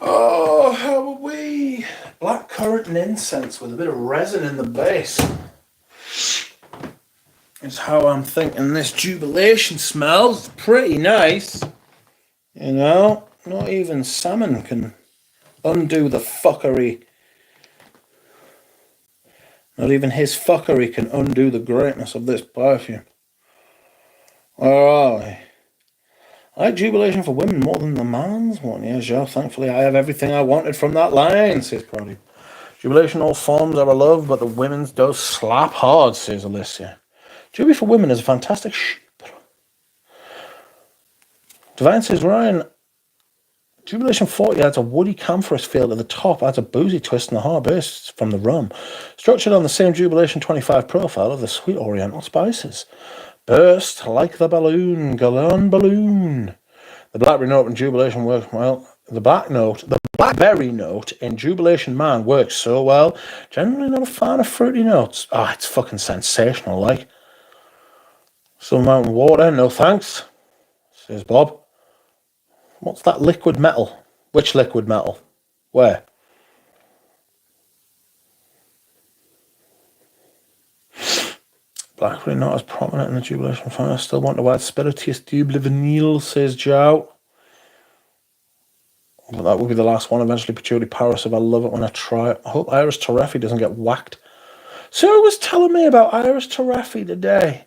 Oh, how are we? Black currant and incense with a bit of resin in the base. Is how I'm thinking this Jubilation smells. Pretty nice. You know, not even salmon can undo the fuckery. Not even his fuckery can undo the greatness of this perfume. Where are we? I like Jubilation for women more than the man's one. Yeah, Joe, thankfully I have everything I wanted from that line, says Proddy. Jubilation all forms are a love, but the women's does slap hard, says Alicia. Juby for women is a fantastic sheep. Divine says, Ryan, Jubilation 40 adds a woody camphorous feel at the top, adds a boozy twist and the hard bursts from the rum. Structured on the same Jubilation 25 profile of the sweet oriental spices. Burst like the balloon, galon balloon. The blackberry note in Jubilation works well. The blackberry note in Jubilation Man works so well. Generally not a fan of fruity notes. Ah, it's fucking sensational, like. Some mountain water, no thanks, says Bob. What's that liquid metal? Which liquid metal? Where? Blackberry not as prominent in the Jubilation fan. I still want the white spirituous double vanille, says Joe. Well, that will be the last one. Eventually, patchouli Paris, if I love it when I try it. I hope Iris Terrefi doesn't get whacked. Sarah was telling me about Iris Terrefi today.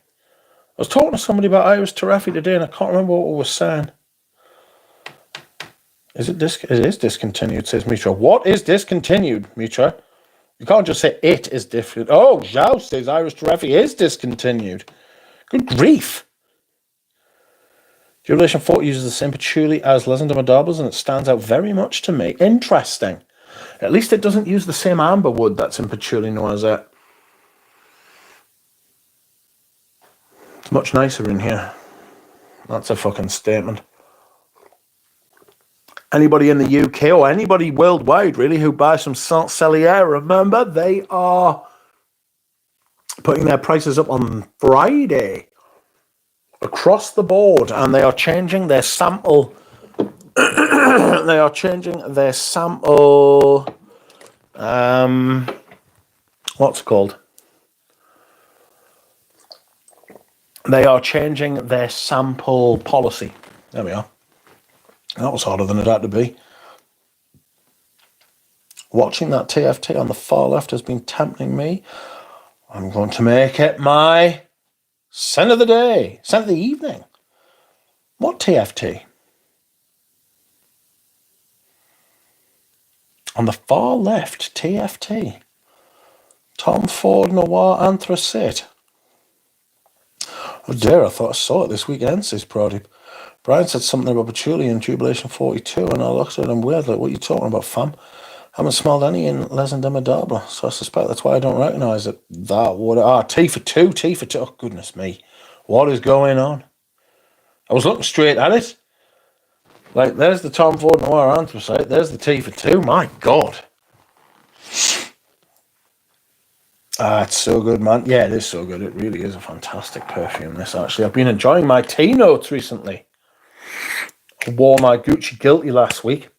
I was talking to somebody about Iris Terrefi today, and I can't remember what we were saying. It is discontinued, says Mitra. What is discontinued, Mitra? You can't just say it is different. Oh, Zhao says Iris Terrefi is discontinued. Good grief. Jubilation 40 uses the same patchouli as Les Indomitables, and it stands out very much to me. Interesting. At least it doesn't use the same amber wood that's in patchouli noisette. It's much nicer in here. That's a fucking statement. Anybody in the UK or anybody worldwide, really, who buys some Saint Celier, remember, they are putting their prices up on Friday across the board, and they are changing their sample. They are changing their sample. What's it called? They are changing their sample policy. There we are. That was harder than it had to be. Watching that TFT on the far left has been tempting me. I'm going to make it my scent of the day, scent of the evening. What TFT? On the far left, TFT. Tom Ford Noir Anthracite. Oh dear, I thought I saw it this weekend, says Proddy. Brian said something about patchouli in Jubilation 42, and I looked at him weird, like, what are you talking about, fam? I haven't smelled any in Les Indomitables, so I suspect that's why I don't recognise it. That would... T for two. Oh, goodness me. What is going on? I was looking straight at it. Like, there's the Tom Ford Noir Anthracite, there's the T for two. My God. It's so good, man. Yeah, it is so good. It really is a fantastic perfume, this, actually. I've been enjoying my tea notes recently. I wore my Gucci Guilty last week.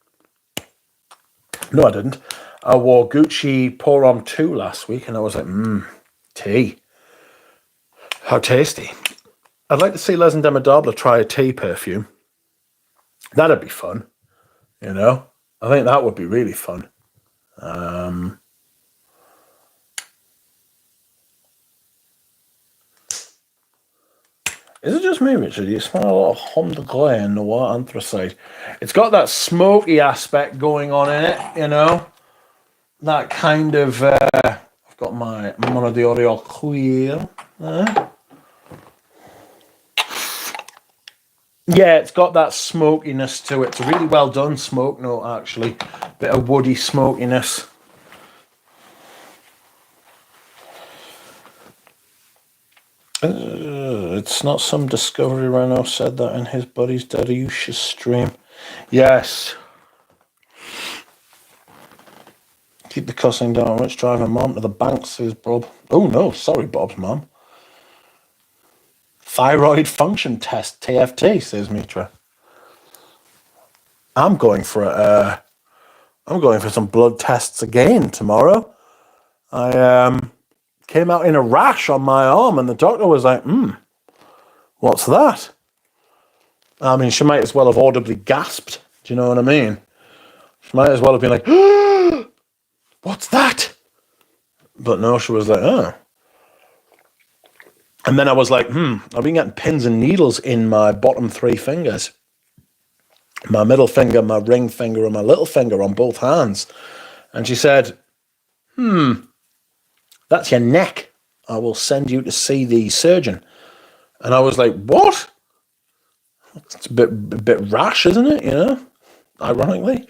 No, I didn't. I wore Gucci Pour Homme 2 last week, and I was like, tea. How tasty. I'd like to see Les Indomitables try a tea perfume. That'd be fun, you know? I think that would be really fun. Is it just me, Richard? You smell a lot of Homme de Grès and Noir Anthracite. It's got that smoky aspect going on in it, you know? That kind of... I've got my Mono d'Oriol Cuir there. Yeah, it's got that smokiness to it. It's a really well done smoke note, actually. Bit of woody smokiness. It's not some Discovery Reno said that in his buddy's Dariush's stream. Yes. Keep the cussing down. Rich driving mom to the bank, says Bob. Oh no, sorry, Bob's mom. Thyroid function test, TFT, says Mitra. I'm going for some blood tests again tomorrow. I came out in a rash on my arm, and the doctor was like, what's that? I mean, she might as well have audibly gasped. Do you know what I mean? She might as well have been like, what's that? But no, she was like, oh. And then I was like, I've been getting pins and needles in my bottom 3 fingers. My middle finger, my ring finger, and my little finger on both hands. And she said, that's your neck. I will send you to see the surgeon. And I was like, what? It's a bit rash, isn't it? You know, ironically.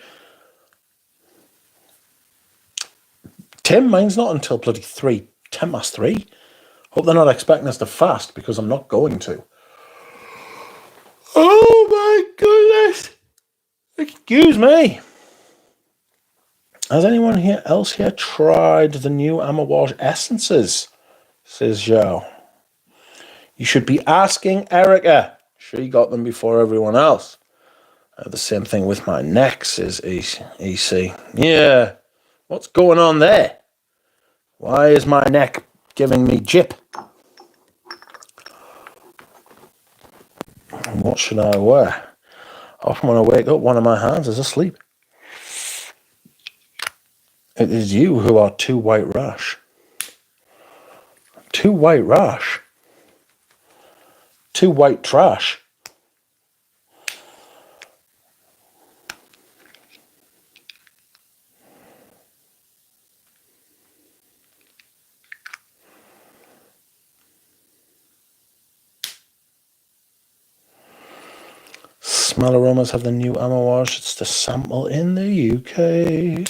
Tim, mine's not until bloody 3:10 past 3. Hope they're not expecting us to fast, because I'm not going to. Oh my goodness. Excuse me. Has anyone else here tried the new Amawash essences? Says Zhao. You should be asking Erica. She got them before everyone else. I have the same thing with my neck, says EC. Yeah. What's going on there? Why is my neck giving me jip? What should I wear? Often when I wake up, one of my hands is asleep. It is you who are too white rash. Too white rash? Too white trash? Smell Aromas have the new Amawash. It's the sample in the UK.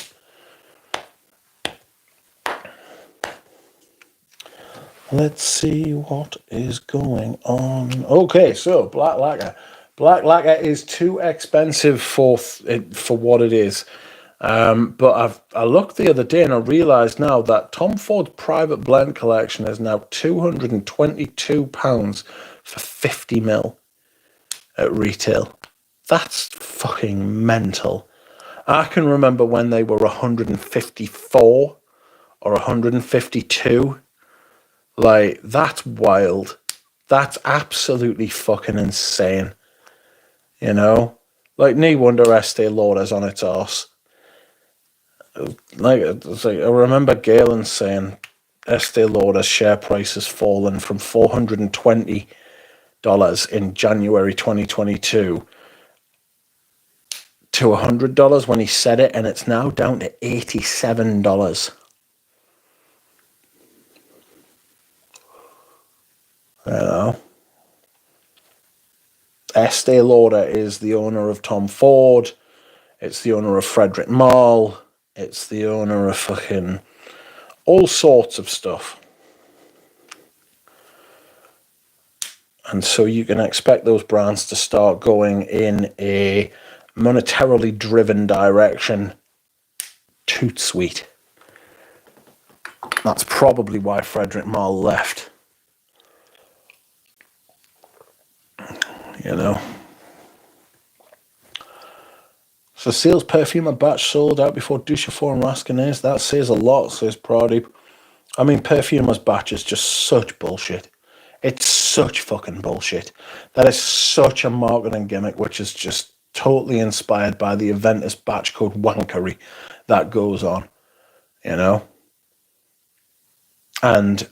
Let's see what is going on. Okay, so black lacquer. Black lacquer is too expensive for what it is. But I looked the other day and I realised now that Tom Ford's private blend collection is now £222 for 50ml at retail. That's fucking mental. I can remember when they were 154 or 152. Like, that's wild. That's absolutely fucking insane. You know? Like, no wonder Estee Lauder's on its arse. Like, I remember Galen saying Estee Lauder's share price has fallen from $420 in January 2022 to $100 when he said it, and it's now down to $87. You know? Estee Lauder is the owner of Tom Ford. It's the owner of Frederick Malle. It's the owner of fucking all sorts of stuff. And so you can expect those brands to start going in a monetarily driven direction. Toot sweet. That's probably why Frederick Malle left. You know. So Seal's Perfume a batch sold out before Duchefort and Rasconnets. That says a lot, says Pradeep. I mean, Perfumer's batch is just such bullshit. It's such fucking bullshit. That is such a marketing gimmick, which is just totally inspired by the Aventus batch code wankery that goes on, you know? And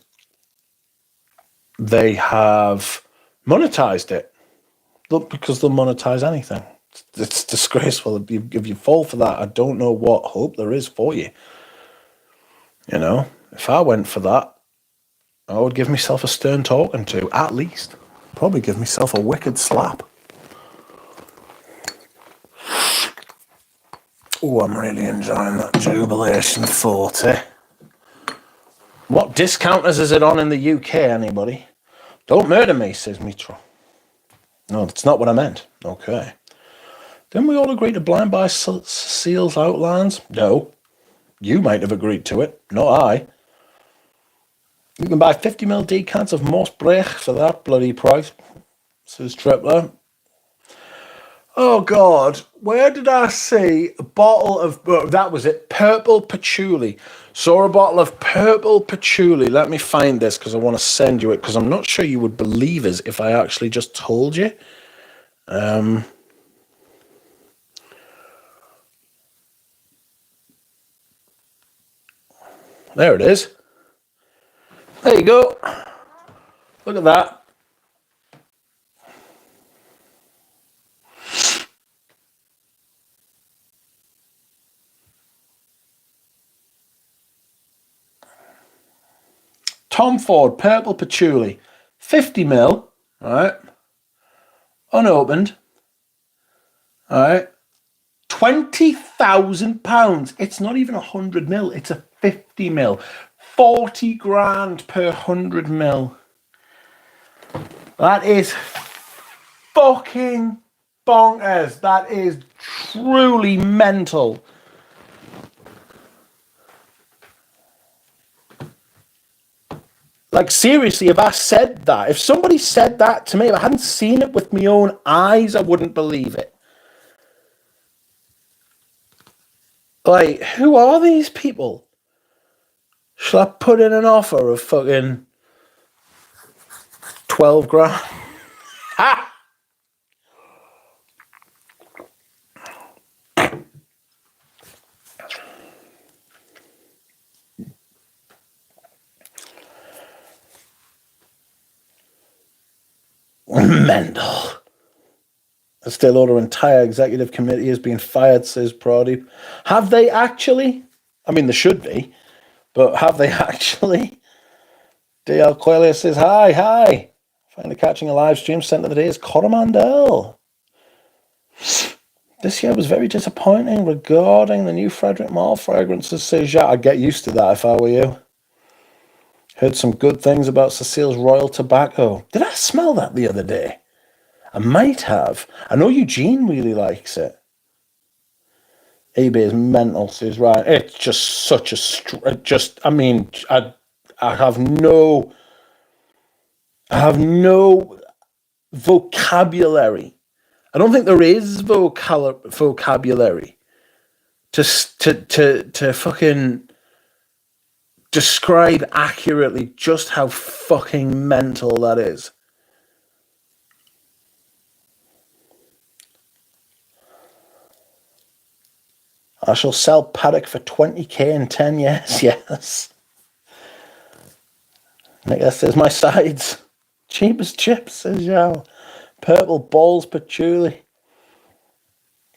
they have monetized it. Look, because they'll monetize anything. It's disgraceful. If you fall for that, I don't know what hope there is for you. You know? If I went for that, I would give myself a stern talking to, at least. Probably give myself a wicked slap. Oh, I'm really enjoying that Jubilation 40. What discounters is it on in the UK, anybody? Don't murder me, says Mitra. No, that's not what I meant. Okay. Didn't we all agree to blind buy Seal's outlines? No. You might have agreed to it, not I. You can buy 50ml decants of Moss Break for that bloody price, says Tripler. Oh, God. Where did I see a bottle of... that was it. Purple patchouli. Saw a bottle of purple patchouli. Let me find this because I want to send you it because I'm not sure you would believe us if I actually just told you. There it is. There you go. Look at that. Tom Ford purple patchouli, 50ml, all right, unopened, all right, £20,000. It's not even 100ml. It's a 50ml, 40 grand per 100ml. That is fucking bonkers. That is truly mental. Like, seriously, if I said that, if somebody said that to me, if I hadn't seen it with my own eyes, I wouldn't believe it. Like, who are these people? Shall I put in an offer of fucking 12 grand? Ha! Mendel. The Estee Lauder entire executive committee is being fired, says Pradeep. Have they actually? I mean, they should be, but have they actually? DL Coelia says, hi. Finally catching a live stream. Scent of the day is Coromandel. This year was very disappointing regarding the new Frederick Malle fragrances, says Jacques. I'd get used to that if I were you. Heard some good things about Cecile's Royal Tobacco. Did I smell that the other day? I might have. I know Eugene really likes it. eBay is mental, says Ryan. It's just such a... I mean, I have no vocabulary. I don't think there is vocabulary to fucking describe accurately just how fucking mental that is. I shall sell Paddock for 20k in 10 years, yes. Nick says, my sides. Cheap as chips, says Yao. Purple balls patchouli.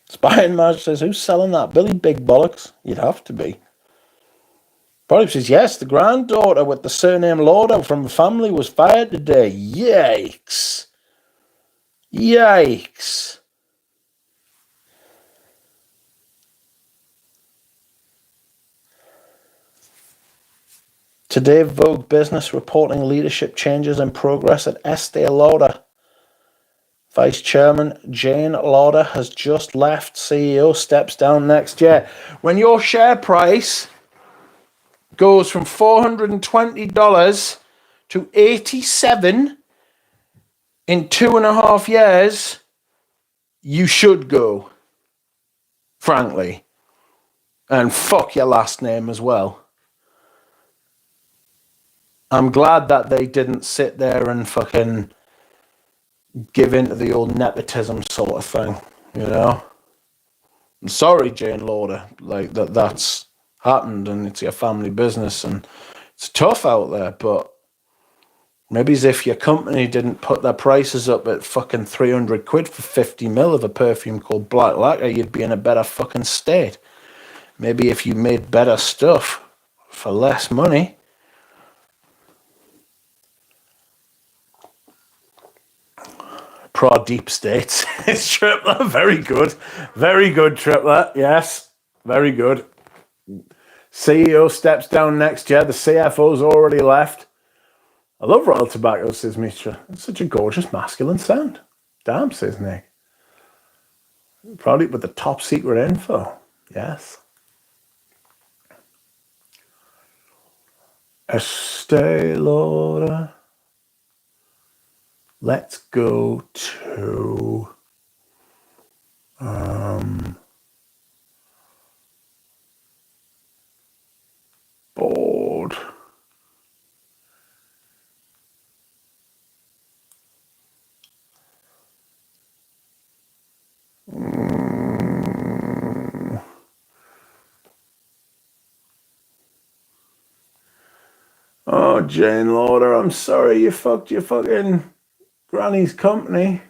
Spy and Marge says, who's selling that? Billy Big Bollocks? You'd have to be. Probably says, yes, the granddaughter with the surname Lauder from the family was fired today. Yikes. Yikes. Today, Vogue Business reporting leadership changes in progress at Estee Lauder. Vice Chairman Jane Lauder has just left. CEO steps down next year. When your share price goes from $420 to $87 in 2.5 years, you should go, frankly. And fuck your last name as well. I'm glad that they didn't sit there and fucking give in to the old nepotism sort of thing, you know? I'm sorry, Jane Lauder, like that's happened and it's your family business and it's tough out there, but maybe as if your company didn't put their prices up at fucking 300 quid for 50ml of a perfume called Black Lacquer, you'd be in a better fucking state. Maybe if you made better stuff for less money. Deep States. It's Tripler. Very good. Very good, Tripler. Yes. Very good. CEO steps down next year. The CFO's already left. I love Royal Tobacco, says Mitra. It's such a gorgeous masculine sound. Damn, says Nick. Probably with the top secret info. Yes. Estee Lauder. Let's go to board. Oh, Jane Lauder, I'm sorry you fucked your fucking granny's company.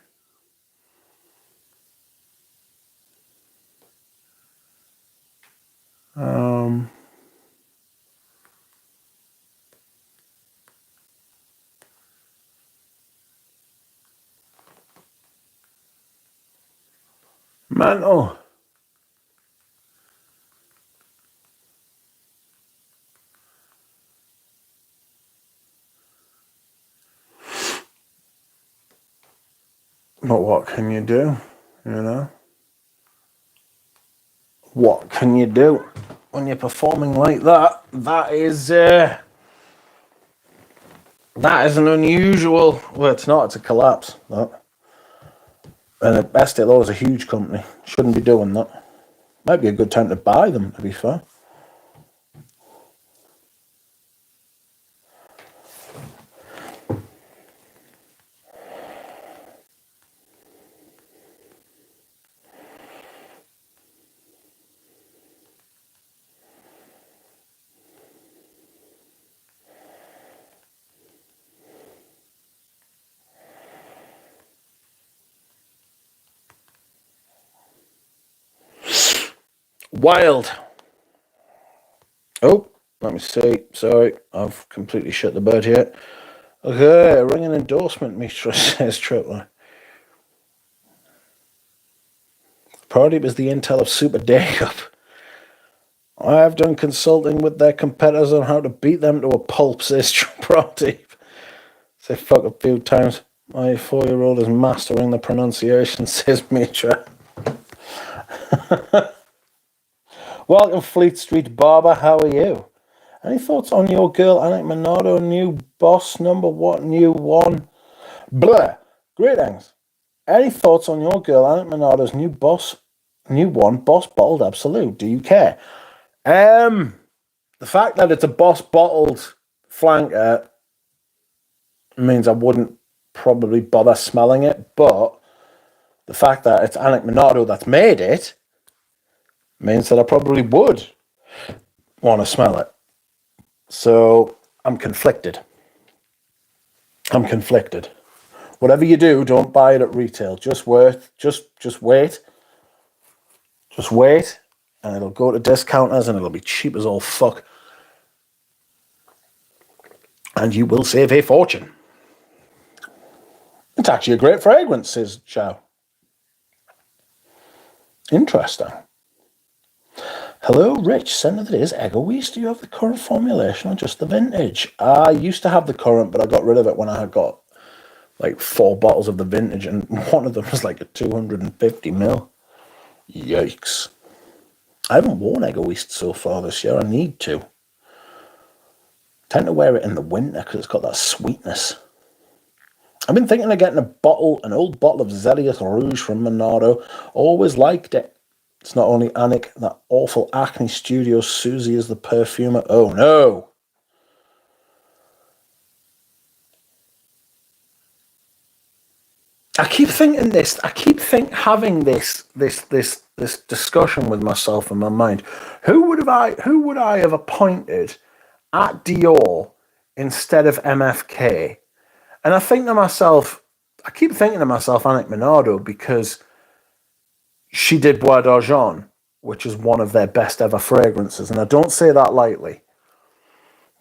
Mental. But what can you do? You know? What can you do when you're performing like that? That is an unusual. Well, it's not. It's a collapse. That. And Estee Lauder is a huge company. Shouldn't be doing that. Might be a good time to buy them, to be fair. Wild. Oh, let me see. Sorry, I've completely shut the bed here. Okay, ring an endorsement meter, says Tripler. Probably was the intel of Super Day-Up. I have done consulting with their competitors on how to beat them to a pulp, says Pradeep. Say fuck a few times. My 4-year-old is mastering the pronunciation, says Mitra. Welcome, Fleet Street Barber. How are you? Any thoughts on your girl, Anik Manado, new boss number one, new one? Blah. Greetings. Any thoughts on your girl, Anik Manado's new boss bottled Absolute? Do you care? The fact that it's a boss bottled flanker means I wouldn't probably bother smelling it, but the fact that it's Anik Manado that's made it means that I probably would want to smell it. So I'm conflicted. Whatever you do, don't buy it at retail. Just wait. Just wait. Just wait, and it'll go to discounters and it'll be cheap as all fuck. And you will save a fortune. It's actually a great fragrance, says Chow. Interesting. Hello, Rich. Sender that is Egoist. Do you have the current formulation or just the vintage? I used to have the current, but I got rid of it when I had got like 4 bottles of the vintage, and one of them was like a 250ml. Yikes. I haven't worn Egoist so far this year. I need to. I tend to wear it in the winter because it's got that sweetness. I've been thinking of getting an old bottle of Zelius Rouge from Monado. Always liked it. It's not only Anik, that awful Acne Studios Susie is the perfumer. Oh no. I keep having this discussion with myself in my mind. Who would I have appointed at Dior instead of MFK? And I keep thinking to myself, Anik Manado, because she did Bois d'Argent, which is one of their best ever fragrances. And I don't say that lightly.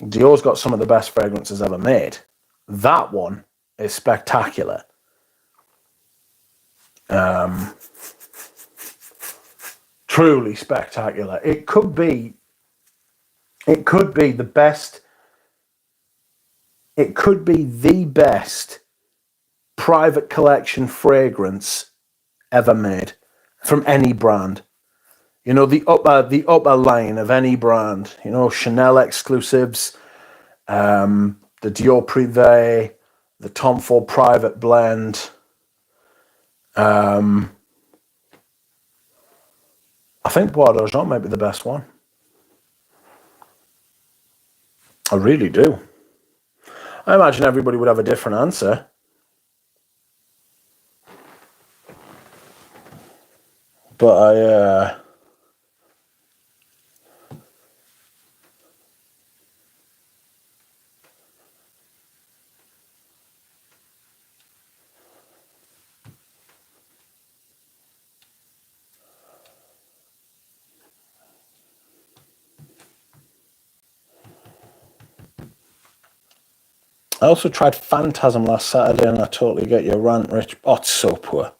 Dior's got some of the best fragrances ever made. That one is spectacular. Truly spectacular. It could be the best. It could be the best private collection fragrance ever made from any brand. You know, the upper line of any brand. You know, Chanel exclusives, the Dior Privé, the Tom Ford Private Blend. I think Bois d'Argent might be the best one. I really do. I imagine everybody would have a different answer. But I also tried Phantasm last Saturday, and I totally get your rant, Rich. Oh, it's so poor.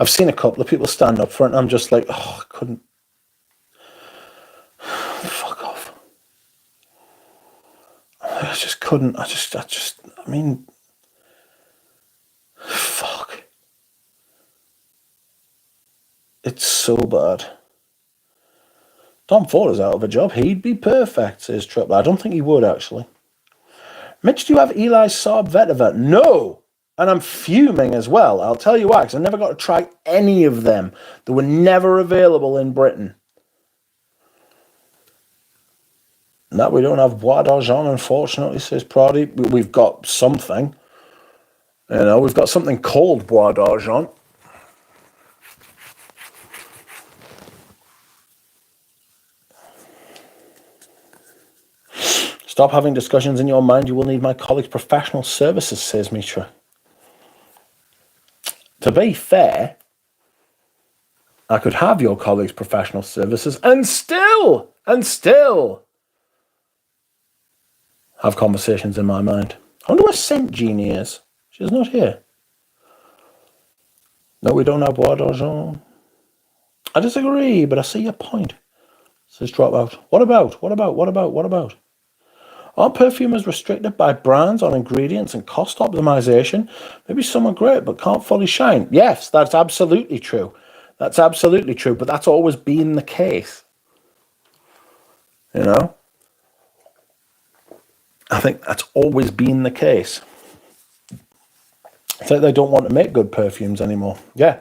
I've seen a couple of people stand up for it, and I'm just like, oh, I couldn't. Fuck off. I just couldn't. I mean, fuck. It's so bad. Tom Ford is out of a job. He'd be perfect, says Triple. I don't think he would, actually. Mitch, do you have Eli Saab Vetiver? No! And I'm fuming as well. I'll tell you why, because I never got to try any of them. They were never available in Britain. No, we don't have Bois d'Argent, unfortunately, says Proddy. We've got something. You know, we've got something called Bois d'Argent. Stop having discussions in your mind. You will need my colleague's professional services, says Mitra. To be fair, I could have your colleague's professional services and still have conversations in my mind. I wonder where Scent Genie is. She's not here. No, we don't have Bois d'Argent. I disagree, but I see your point, says Dropout. What about? Are perfumers restricted by brands on ingredients and cost optimization? Maybe some are great but can't fully shine. Yes, that's absolutely true. That's absolutely true, but that's always been the case. You know? I think that's always been the case. It's like they don't want to make good perfumes anymore. Yeah.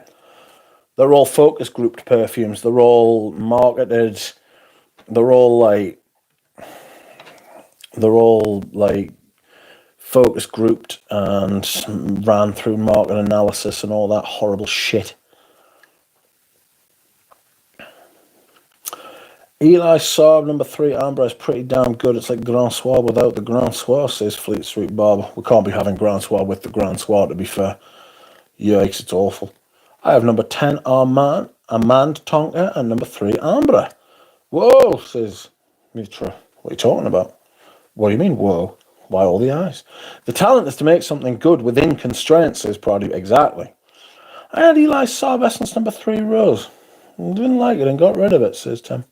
They're all focus grouped perfumes. They're all marketed. They're all focus grouped and ran through market analysis and all that horrible shit. Eli Saab number 3 Amber is pretty damn good. It's like Grand Soir without the Grand Soir, says Fleet Street Barber. We can't be having Grand Soir with the Grand Soir, to be fair. Yikes, it's awful. I have number 10 Amand Tonka and number 3 Amber. Whoa, says Mitra. What are you talking about? What do you mean, whoa? Why all the eyes? The talent is to make something good within constraints, says Proddy. Exactly. I had Eli Saab Essence number 3 Rose. Didn't like it and got rid of it, says Tim.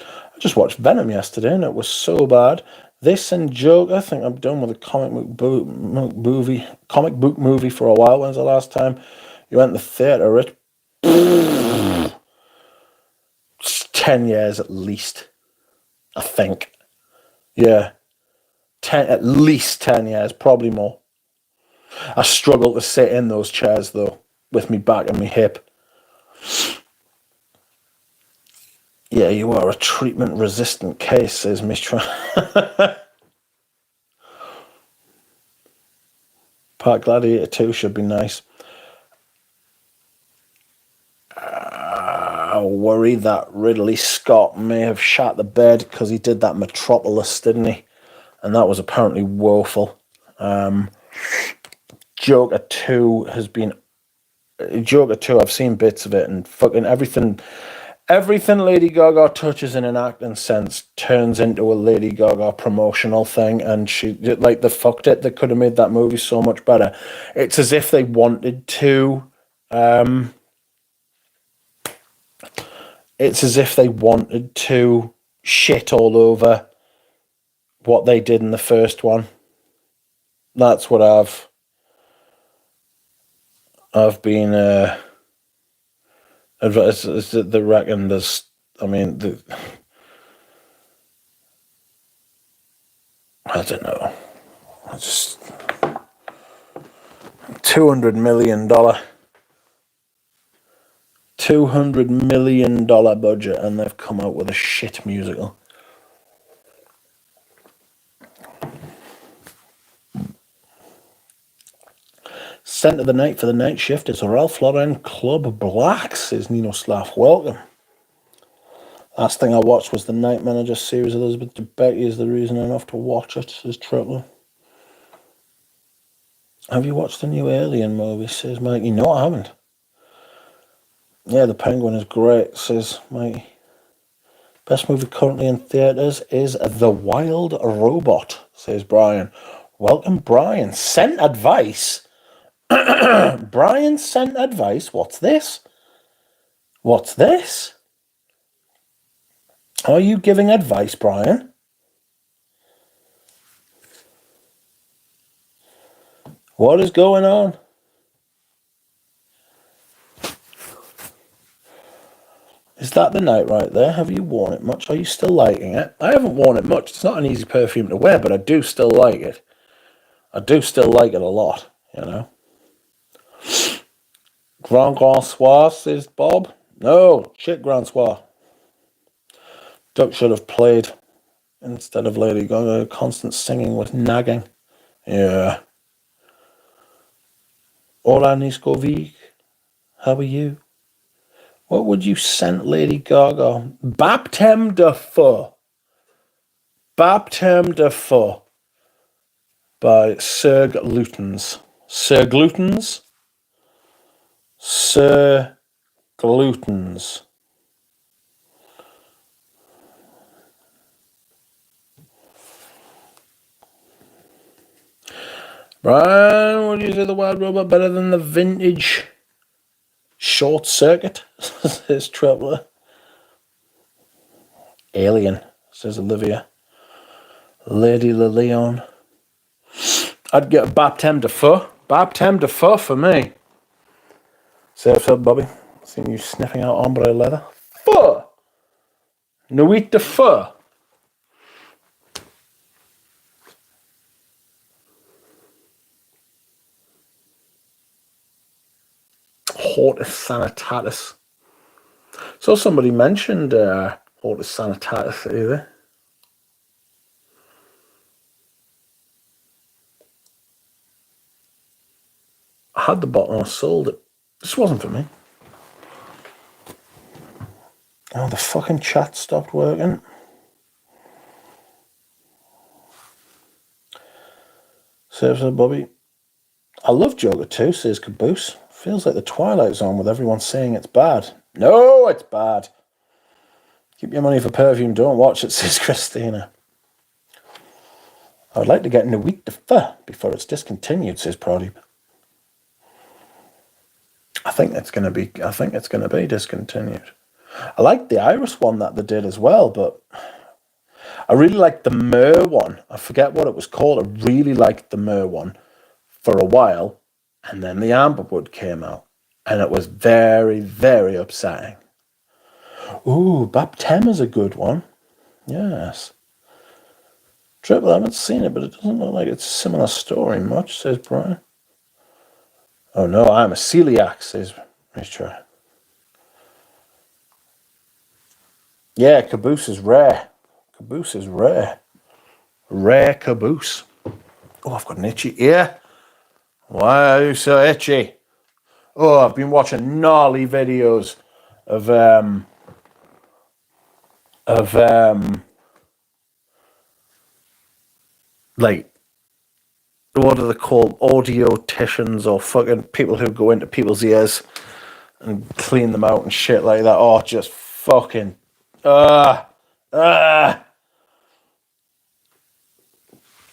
I just watched Venom yesterday and it was so bad. This and Joker, I think I'm done with a comic book movie for a while. When's the last time you went to the theatre, Rich? 10 years at least, I think. Yeah. At least 10 years, probably more. I struggle to sit in those chairs, though, with me back and me hip. Yeah, you are a treatment-resistant case, says Mitra. Park Gladiator 2 should be nice. I worry that Ridley Scott may have shot the bed because he did that Metropolis, didn't he? And that was apparently woeful. Joker 2 has been... Joker 2, I've seen bits of it, and fucking everything Lady Gaga touches in an acting sense turns into a Lady Gaga promotional thing, and she, like, they fucked it. They could have made that movie so much better. It's as if they wanted to... It's as if they wanted to shit all over what they did in the first one. That's what I've been advised. They reckon there's, I mean, I don't know. I just $200 million budget, and they've come out with a shit musical. Scent of the night for the night shift is a Ralph Lauren Club Black, says Nino Slaff. Welcome. Last thing I watched was the Night Manager series. Elizabeth Debicki is the reason enough to watch it, says Triple. Have you watched the new Alien movie, says Mikey? No, I haven't. Yeah, The Penguin is great, says Mikey. Best movie currently in theatres is The Wild Robot, says Brian. Welcome, Brian. Sent advice? Brian sent advice? What's this? What's this? Are you giving advice, Brian? What is going on? Is that the night right there? Have you worn it much? Are you still liking it? I haven't worn it much. It's not an easy perfume to wear, but I do still like it. I do still like it a lot, you know. Grand Soir, says Bob. No, shit Grand Soir. Duck should have played instead of Lady Gaga. Constant singing with nagging. Yeah. Hola, Niskovik. How are you? What would you send Lady Gaga? Baptême de Feu. Baptême de Feu by Sir Glutens. Sir Glutens? Sir Glutens. Brian, would you say the Wild Robot better than the vintage Short Circuit? Says Traveller. Alien, says Olivia. Lady Lilion. I'd get a Baptême de Feu. Baptême de Feu for me. Safe up, Bobby. Seen you sniffing out ombre leather. Feu! Nuit de Feu. Hortus Sanitatis. So somebody mentioned Hortus Sanitatis either. I had the bottle and I sold it. This wasn't for me. Oh, the fucking chat stopped working. Says Bobby. I love Joker too, says Caboose. Feels like the Twilight Zone with everyone saying it's bad. No, it's bad. Keep your money for perfume, don't watch it, says Christina. I would like to get Nuit de Feu before it's discontinued, says Pradeep. I think it's going to be discontinued. I like the Iris one that they did as well, but I really liked the Myrrh one. I forget what it was called. I really liked the Myrrh one for a while, and then the Amberwood came out, and it was very, very upsetting. Ooh, Baptême is a good one. Yes. Triple, I haven't seen it, but it doesn't look like it's a similar story much, says Brian. Oh no, I'm a celiac, says Richard. Yeah, Caboose is rare. Caboose is rare. Rare Caboose. Oh, I've got an itchy ear. Why are you so itchy? Oh, I've been watching gnarly videos of like, what are they called? Audioticians or fucking people who go into people's ears and clean them out and shit like that. Oh, just fucking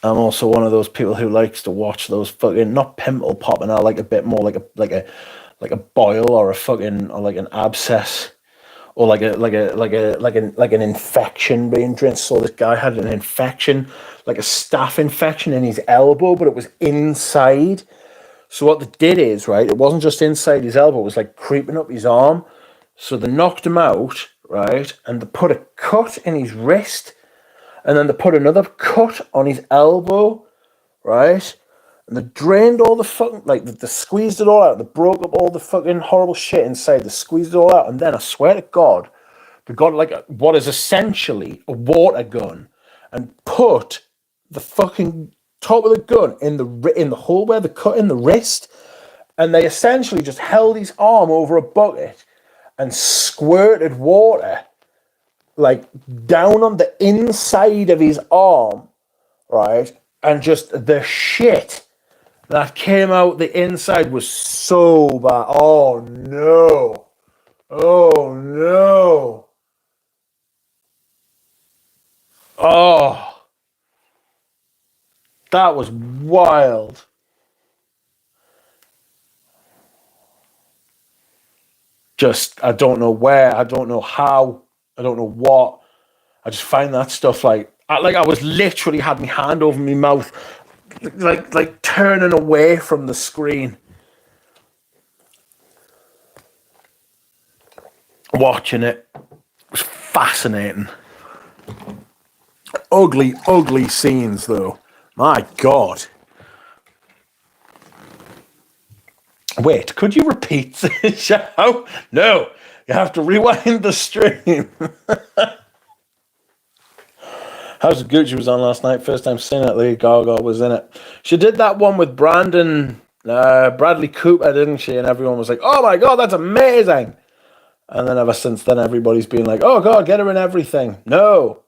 I'm also one of those people who likes to watch those fucking, not pimple popping out, like a bit more like a boil or a fucking, or like an abscess, or like an infection being dripped. So this guy had an infection, like a staph infection in his elbow, but it was inside. So what they did is, right, it wasn't just inside his elbow, it was like creeping up his arm. So they knocked him out, right, and they put a cut in his wrist, And then they put another cut on his elbow, right? And they drained all the fucking, like, they squeezed it all out. They broke up all the fucking horrible shit inside. They squeezed it all out. And then, I swear to God, they got, like, what is essentially a water gun and put the fucking top of the gun in the hole where they cut in the wrist. And they essentially just held his arm over a bucket and squirted water, like, down on the inside of his arm, right? And just the shit that came out the inside was so bad. Oh no. Oh no. Oh, that was wild. Just, I don't know where, I don't know how, I don't know what. I just find that stuff like I was literally had my hand over my mouth, like turning away from the screen, watching it. It was fascinating. Ugly, ugly scenes though. My God. Wait, could you repeat the show? No, you have to rewind the stream. House of Gucci was on last night. First time seeing it. Lady Gaga was in it. She did that one with Bradley Cooper, didn't she? And everyone was like, oh my God, that's amazing. And then ever since then, everybody's been like, oh God, get her in everything. No.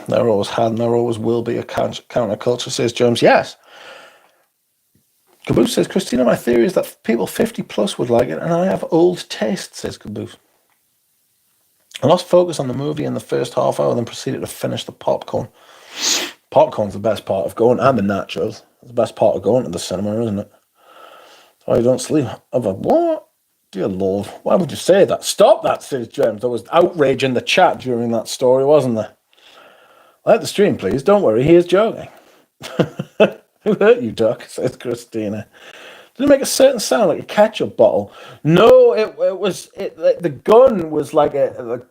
There always had and there always will be a counterculture, says Jones. Yes. Caboose says, Christina, my theory is that people 50 plus would like it, and I have old taste, says Caboose. I lost focus on the movie in the first half hour, then proceeded to finish the popcorn. Popcorn's the best part of going, and the nachos. It's the best part of going to the cinema, isn't it? That's why you don't sleep. What? Dear Lord, why would you say that? Stop that, says James. There was outrage in the chat during that story, wasn't there? Like the stream, please. Don't worry, he is joking. Who hurt you, Doc? Says Christina. Did it make a certain sound like a ketchup bottle? No, it was the gun was like a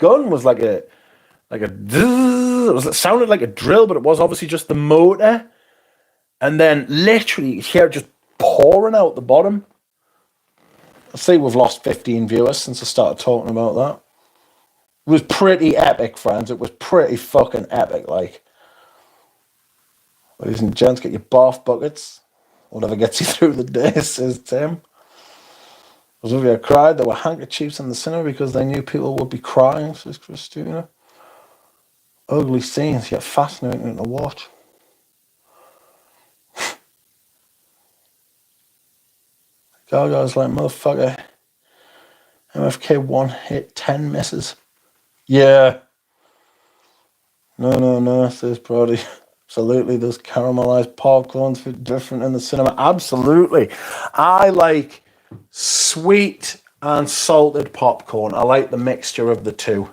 it sounded like a drill, but it was obviously just the motor. And then literally you hear it just pouring out the bottom. I see we've lost 15 viewers since I started talking about that. It was pretty epic, friends. It was pretty fucking epic, like. Ladies and gents, get your bath buckets. Whatever gets you through the day, says Tim. Olivia cried. There were handkerchiefs in the cinema because they knew people would be crying, says Christina. Ugly scenes, yet fascinating to watch. Gaga's like, motherfucker. MFK 1 hit, 10 misses. Yeah. No, says Brody. Absolutely, those caramelized popcorns fit different in the cinema. Absolutely. I like sweet and salted popcorn. I like the mixture of the two,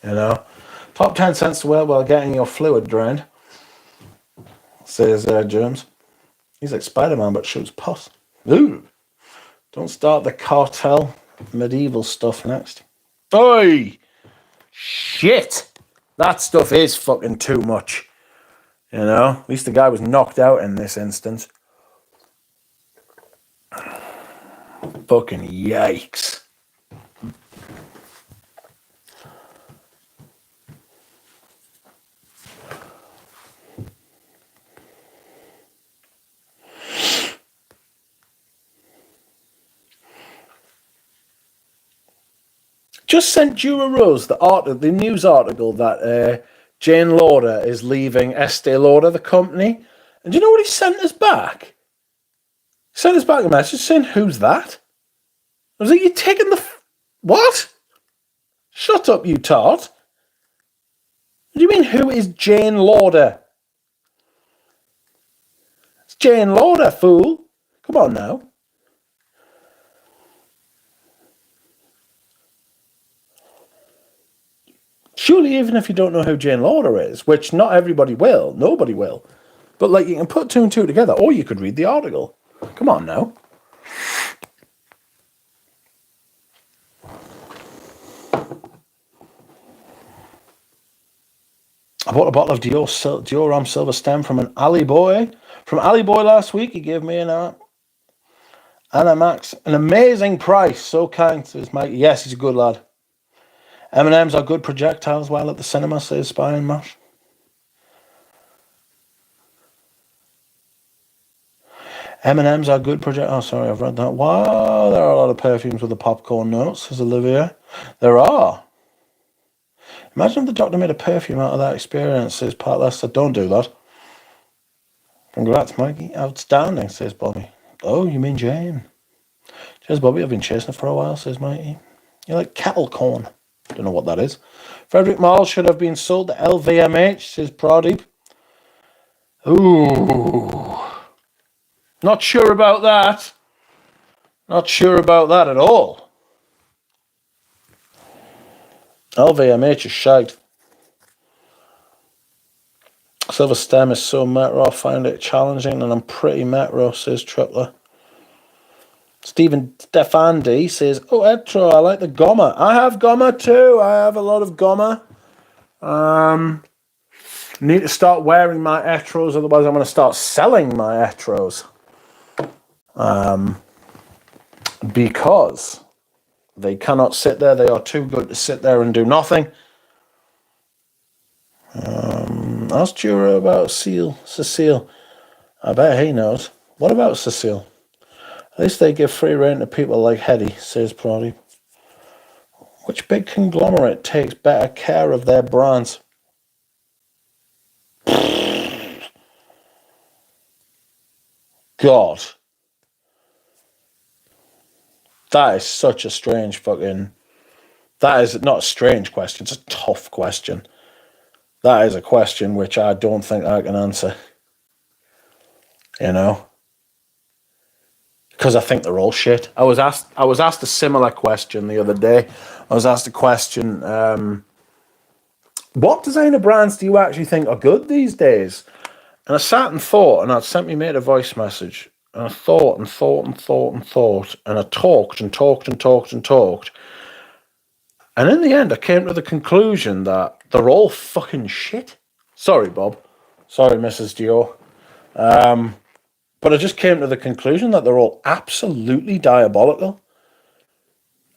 you know. Top 10 cents to wear while getting your fluid drained, says Germs. He's like Spider-Man, but shoots pus. Ooh. Don't start the cartel medieval stuff next. Oi! Shit! That stuff is fucking too much. You know, at least the guy was knocked out in this instance. Fucking yikes. Just sent you a rose, the news article that Jane Lauder is leaving Estee Lauder, the company. And do you know what he sent us back? He sent us back a message saying, who's that? I was like, you taking the... What? Shut up, you tart. What do you mean, who is Jane Lauder? It's Jane Lauder, fool. Come on now. Surely, even if you don't know who Jane Lauder is, which not everybody will, nobody will, but like you can put two and two together, or you could read the article. Come on now. I bought a bottle of Dior Ram Silver Stem from an alley boy. From Alley Boy last week. He gave me an Max. An amazing price. So kind, says Mike. Yes, he's a good lad. M&M's are good projectiles while at the cinema, says Spy and Mash. M&M's are good project. Oh, sorry, I've read that. Wow, there are a lot of perfumes with the popcorn notes, says Olivia. There are. Imagine if the doctor made a perfume out of that experience, says Pat Lester. Don't do that. Congrats, Mikey. Outstanding, says Bobby. Oh, you mean Jane? Cheers, Bobby. I've been chasing it for a while, says Mikey. You like kettle corn? Don't know what that is. Frederick Mall should have been sold to LVMH, says Pradeep. Ooh. Not sure about that. Not sure about that at all. LVMH is shite. Silver Stem is so metro, I find it challenging, and I'm pretty metro, says Tripler. Stephen Stefandi says, oh, Etro, I like the Gomma. I have Gomma too. I have a lot of Gomma. Need to start wearing my Etros, otherwise I'm going to start selling my Etros. Because they cannot sit there. They are too good to sit there and do nothing. Ask Jura about Cecile. I bet he knows. What about Cecile? At least they give free rein to people like Hetty, says Prodi. Which big conglomerate takes better care of their brands? God. That is such a strange fucking... That is not a strange question. It's a tough question. That is a question which I don't think I can answer. You know? Because I think they're all shit. I was asked a similar question the other day. I was asked a question, what designer brands do you actually think are good these days? And I sat and thought, and I'd sent me mate a voice message, and I thought, and I talked and talked and talked and talked. And in the end, I came to the conclusion that they're all fucking shit. Sorry, Bob. Sorry, Mrs. Dior. But I just came to the conclusion that they're all absolutely diabolical.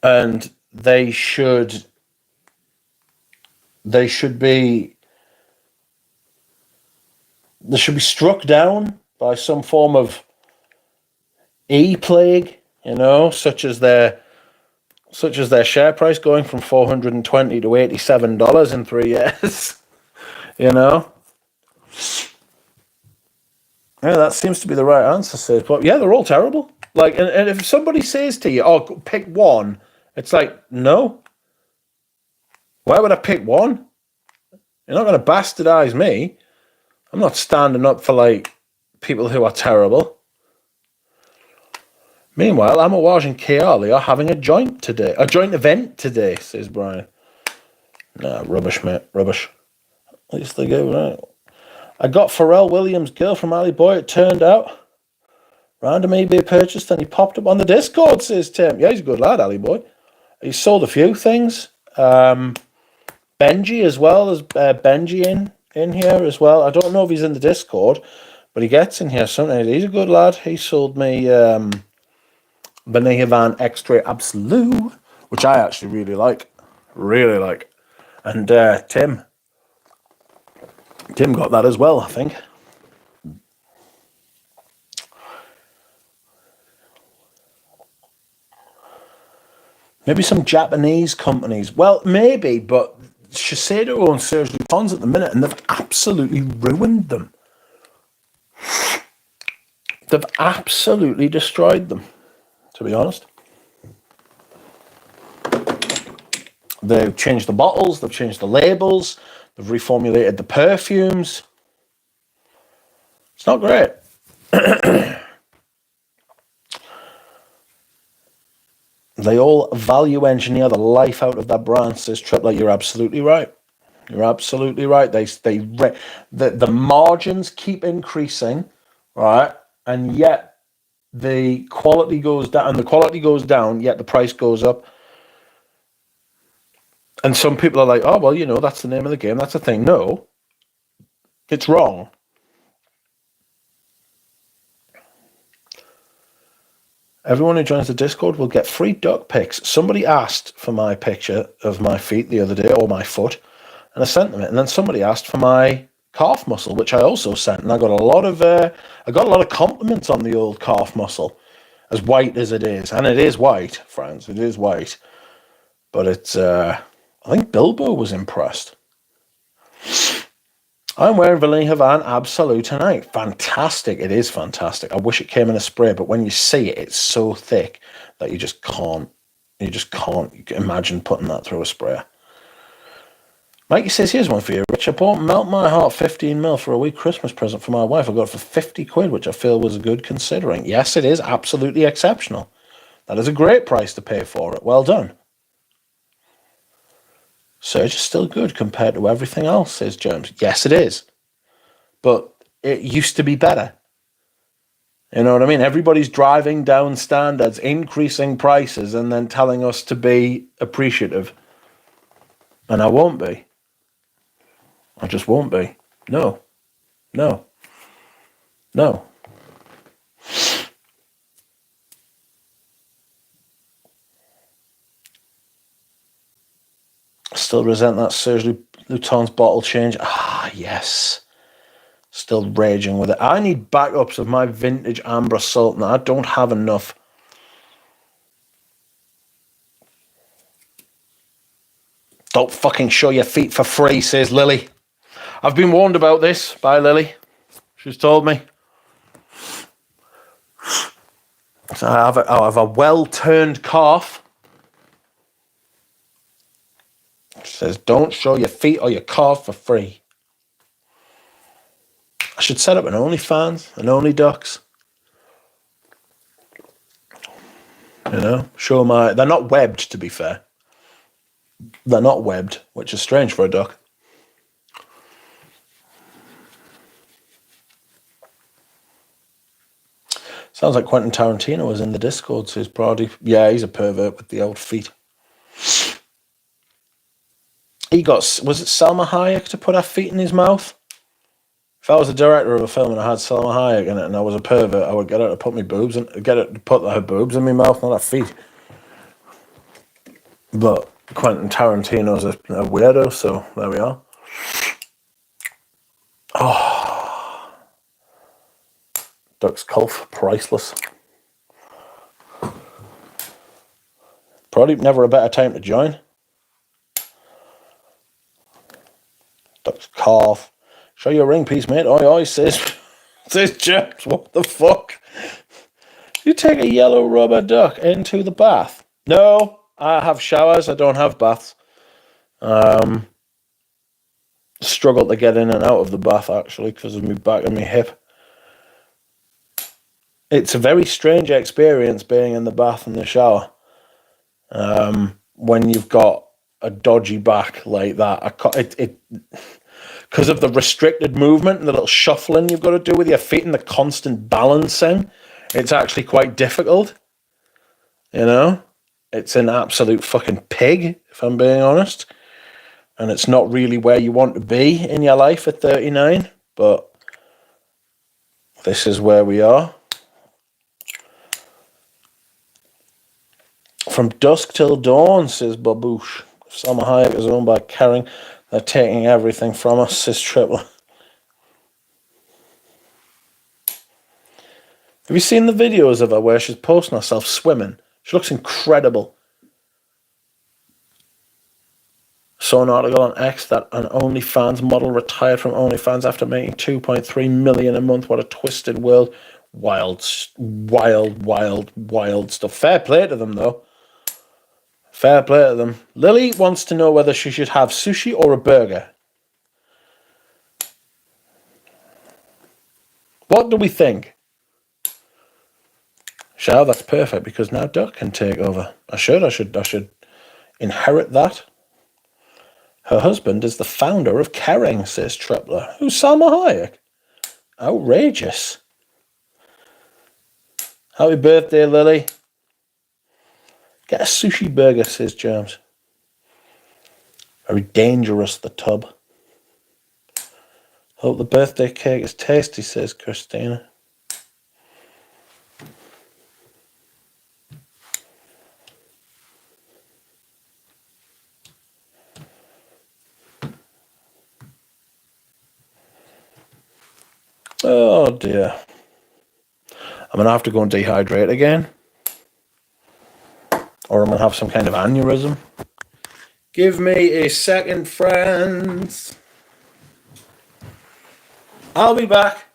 And they should be struck down by some form of e-plague, you know, such as their share price going from $420 to $87 in 3 years. You know? Yeah, that seems to be the right answer, says. But yeah, they're all terrible. Like, and if somebody says to you, oh, pick one, it's like, no. Why would I pick one? You're not going to bastardize me. I'm not standing up for, like, people who are terrible. Meanwhile, Amawaj and Kiali are having a joint event today, says Brian. Nah, rubbish, mate, rubbish. At least they go, right. I got Pharrell Williams' girl from Ali Boy, it turned out. Random eBay purchased and he popped up on the Discord, says Tim. Yeah, he's a good lad, Ali Boy. He's sold a few things. Benji as well. There's Benji in here as well. I don't know if he's in the Discord, but he gets in here sometimes. He's a good lad. He sold me Benihia Van Extra Absolute, which I actually really like. Really like. And Tim got that as well, I think. Maybe some Japanese companies. Well, maybe, but Shiseido owns Serge Lutens at the minute, and they've absolutely ruined them. They've absolutely destroyed them, to be honest. They've changed the bottles, they've changed the labels, they've reformulated the perfumes. It's not great. They all value engineer the life out of that brand, says Triplet. You're absolutely right. You're absolutely right. The margins keep increasing, right? And yet the quality goes down, and the quality goes down, yet the price goes up. And some people are like, oh, well, you know, that's the name of the game. That's the thing. No, It's wrong. Everyone who joins the Discord will get free duck pics. Somebody asked for my picture of my feet the other day, or my foot, and I sent them it. And then somebody asked for my calf muscle, which I also sent, and I got a lot of compliments on the old calf muscle, as white as it is, and it is white, friends. It is white, but it's. I think Bilbo was impressed. I'm wearing Vallejo Van Absolute tonight. Fantastic. It is fantastic. I wish it came in a spray, but when you see it, it's so thick that you just can't imagine putting that through a sprayer. Mikey says, here's one for you, Rich. I bought Melt My Heart 15ml for a wee Christmas present for my wife. I got it for 50 quid, which I feel was good considering. Yes, it is absolutely exceptional. That is a great price to pay for it. Well done. Surge is still good compared to everything else, says James. Yes, it is. But it used to be better. You know what I mean? Everybody's driving down standards, increasing prices, and then telling us to be appreciative. And I won't be. I just won't be. No. No. No. Still resent that Serge Luton's bottle change. Ah, yes. Still raging with it. I need backups of my vintage Amber Sultan. I don't have enough. Don't fucking show your feet for free, says Lily. I've been warned about this by Lily. She's told me. So I have a well-turned calf. She says, don't show your feet or your calf for free. I should set up an OnlyFans, an Only Ducks. You know, show my... They're not webbed, to be fair. They're not webbed, which is strange for a duck. Sounds like Quentin Tarantino was in the Discord, says Brody. Yeah, he's a pervert with the old feet. He got... Was it Salma Hayek to put her feet in his mouth? If I was the director of a film and I had Salma Hayek in it and I was a pervert, I would get her to put her boobs in my mouth, not her feet. But Quentin Tarantino's a weirdo, so there we are. Oh, Duck's Culf, priceless. Probably never a better time to join. Duck's Calf. Show your ring piece, mate. Oi, oi, says James. What the fuck? You take a yellow rubber duck into the bath? No, I have showers. I don't have baths. Struggle to get in and out of the bath, actually, because of my back and my hip. It's a very strange experience being in the bath and the shower. When you've got a dodgy back like that. Because of the restricted movement and the little shuffling you've got to do with your feet and the constant balancing, it's actually quite difficult. You know? It's an absolute fucking pig, if I'm being honest. And it's not really where you want to be in your life at 39, but this is where we are. From dusk till dawn, says Baboosh. Salma Hayek is owned by Kering. They're taking everything from us, says Triple. Have you seen the videos of her where she's posting herself swimming? She looks incredible. Saw an article on X that an OnlyFans model retired from OnlyFans after making $2.3 million a month. What a twisted world. Wild stuff. Fair play to them, though. Fair play to them. Lily wants to know whether she should have sushi or a burger. What do we think? Shao, that's perfect, because now Duck can take over. I should inherit that. Her husband is the founder of Kering, says Tripler. Who's Salma Hayek? Outrageous. Happy birthday, Lily. Get a sushi burger, says James. Very dangerous, the tub. Hope the birthday cake is tasty, says Christina. Oh dear. I'm going to have to go and dehydrate again. Or I'm going to have some kind of aneurysm. Give me a second, friends. I'll be back.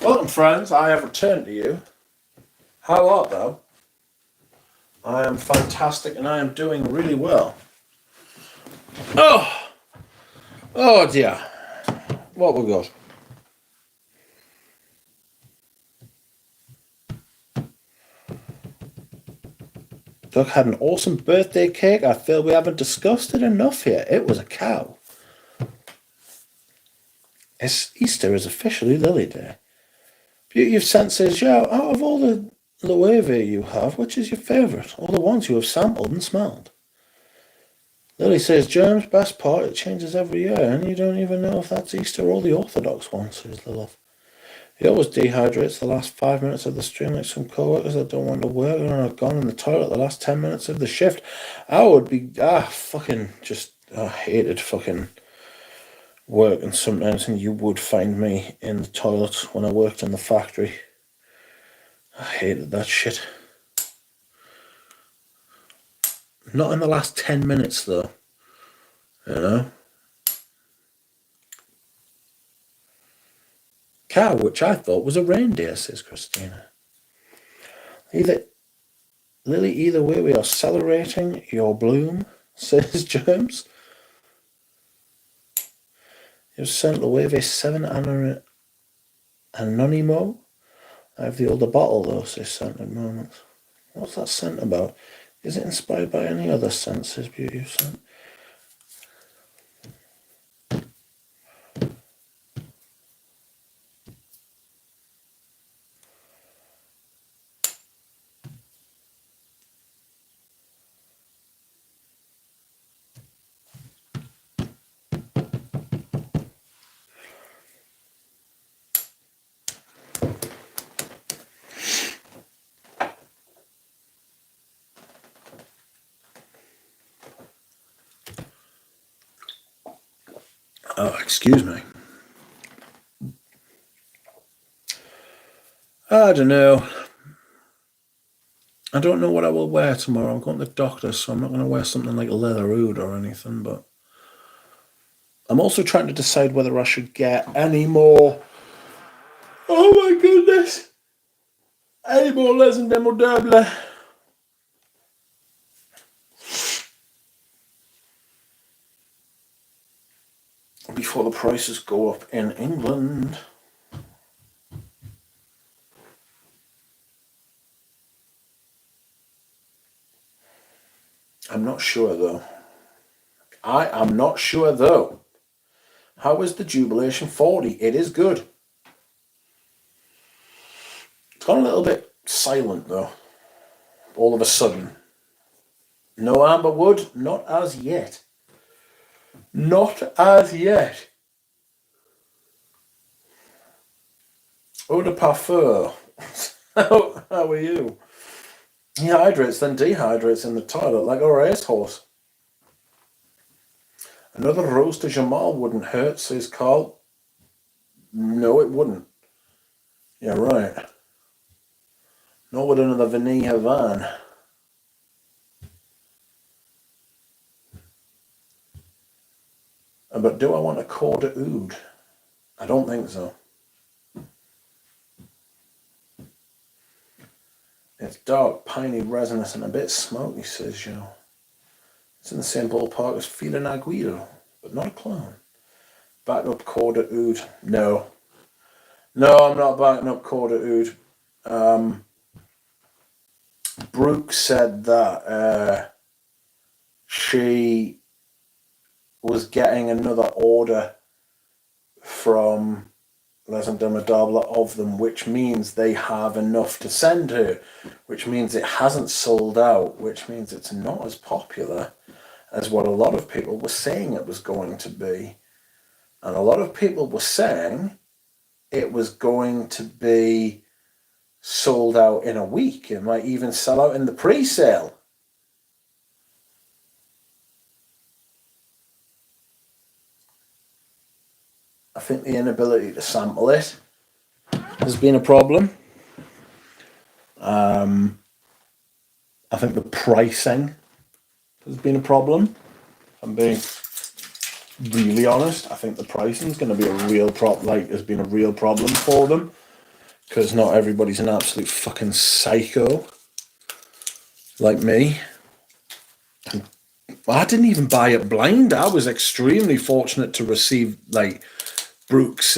Welcome, friends. I have returned to you. How art thou? I am fantastic and I am doing really well. Oh dear. What we got? Doug had an awesome birthday cake. I feel we haven't discussed it enough here. It was a cow. Easter is officially Lily Day. Beauty of senses, yeah, out of all the Loewe you have, which is your favourite? All the ones you have sampled and smelled? Lily says, Germ's best part, it changes every year, and you don't even know if that's Easter or the Orthodox one, says Lilith. He always dehydrates the last 5 minutes of the stream like some co-workers that don't want to work and are gone in the toilet the last 10 minutes of the shift. I would be, I hated fucking working sometimes, and you would find me in the toilet when I worked in the factory. I hated that shit. Not in the last 10 minutes, though. You know? Cow, which I thought was a reindeer, says Christina. Lily, either way, we are celebrating your bloom, says James. You've sent Loewe 7 Anonimo. I have the older bottle, though, says Scented Moments. What's that scent about? Is it inspired by any other scent, says Beauty of Scent? Oh, excuse me. I don't know. I don't know what I will wear tomorrow. I'm going to the doctor, so I'm not going to wear something like a leather hood or anything, but I'm also trying to decide whether I should get any more. Oh my goodness! Any more Les and Demodable before the prices go up in England. I'm not sure though. I am not sure though. How is the Jubilation 40? It is good. It's gone a little bit silent though. All of a sudden. No amber wood? Not as yet. Not as yet. Eau de parfum. How are you? He hydrates, then dehydrates in the toilet like a racehorse. Another rose de Jamal wouldn't hurt, says Carl. No, it wouldn't. Yeah, right. Not with another Vanille Havan. But do I want a Corda Oud? I don't think so. It's dark, piney, resinous, and a bit smoky, says Joe. It's in the same ballpark as Feeling Aguido, but not a clone. Back up Corda Oud. No. No, I'm not backing up Corda Oud. Brooke said that she was getting another order from Les and Demodable of them, which means they have enough to send her, which means it hasn't sold out, which means it's not as popular as what a lot of people were saying it was going to be. And a lot of people were saying it was going to be sold out in a week. It might even sell out in the pre-sale. I think the inability to sample it has been a problem. I think the pricing has been a problem. I'm being really honest. I think the pricing is going to be a real has been a real problem for them, because not everybody's an absolute fucking psycho like me. I didn't even buy it blind. I was extremely fortunate to receive Brooks.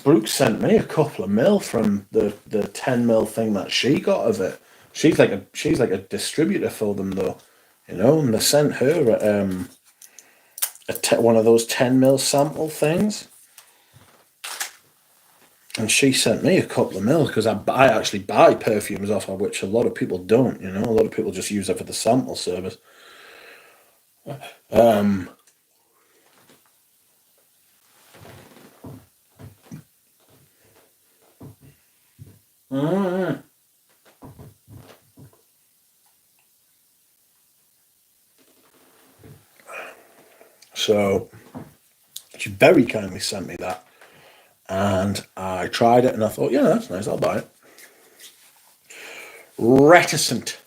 Brooks sent me a couple of mil from the 10 mil thing that she got of it. She's like a distributor for them though, and they sent her one of those 10 mil sample things, and she sent me a couple of mil because I actually buy perfumes off her, which a lot of people don't. A lot of people just use it for the sample service. So she very kindly sent me that, and I tried it, and I thought, yeah, that's nice, I'll buy it. Reticent,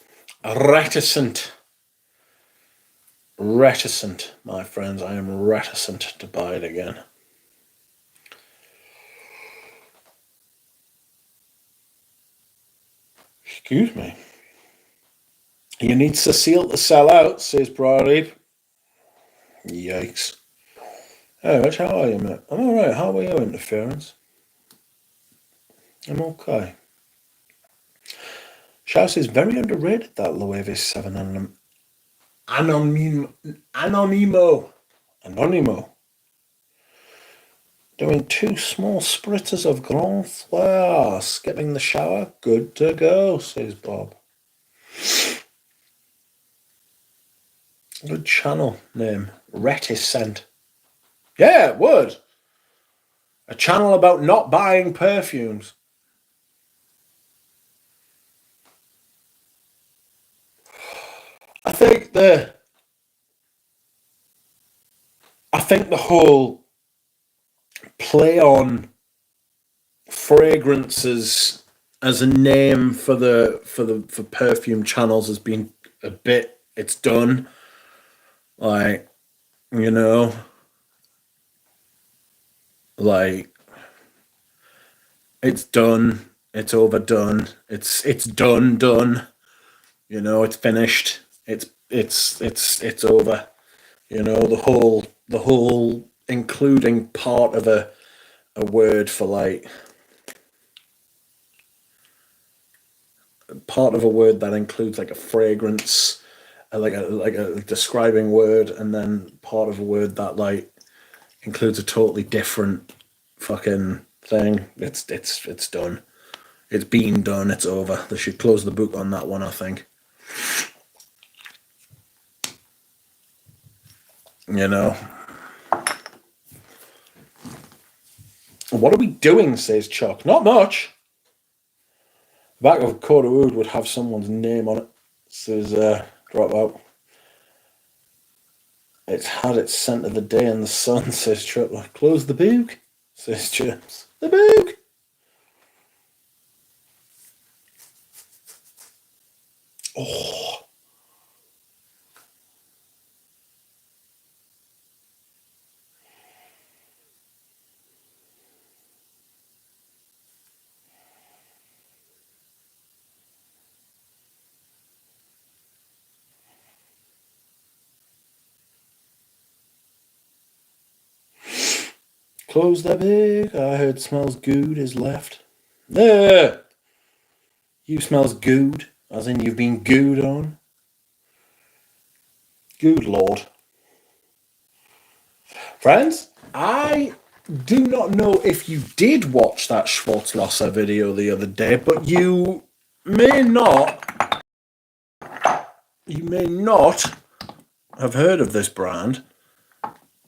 my friends. I am reticent to buy it again. Excuse me. You need Cecile to sell out, says Brady. Yikes. Hey, Rich, how are you, mate? I'm alright. How are you, Interference? I'm okay. Shouse is very underrated, that Loewe 7 Anonimo. Doing 2 small spritzers of Grand Fleur. Skipping the shower. Good to go, says Bob. Good channel name. Reticent. Yeah, it would. A channel about not buying perfumes. I think think the whole play on fragrances as a name for perfume channels has been a bit, it's done. Like, you know, like, it's done, it's overdone, it's done, you know, it's finished, it's over. You know, the whole including part of a word for like part of a word that includes like a fragrance, like a describing word, and then part of a word that like includes a totally different fucking thing. It's done. It's been done. It's over. They should close the book on that one, I think. You know. What are we doing, says Chuck. Not much. The back of a coat of wood would have someone's name on it, says Dropout. It's had its scent of the day in the sun, says Tripler. Close the book, says James. The book! Oh. Close the book. I heard smells good is left. There! You smells good, as in you've been good on. Good Lord. Friends, I do not know if you did watch that Schwarzlosser video the other day, but you may not have heard of this brand,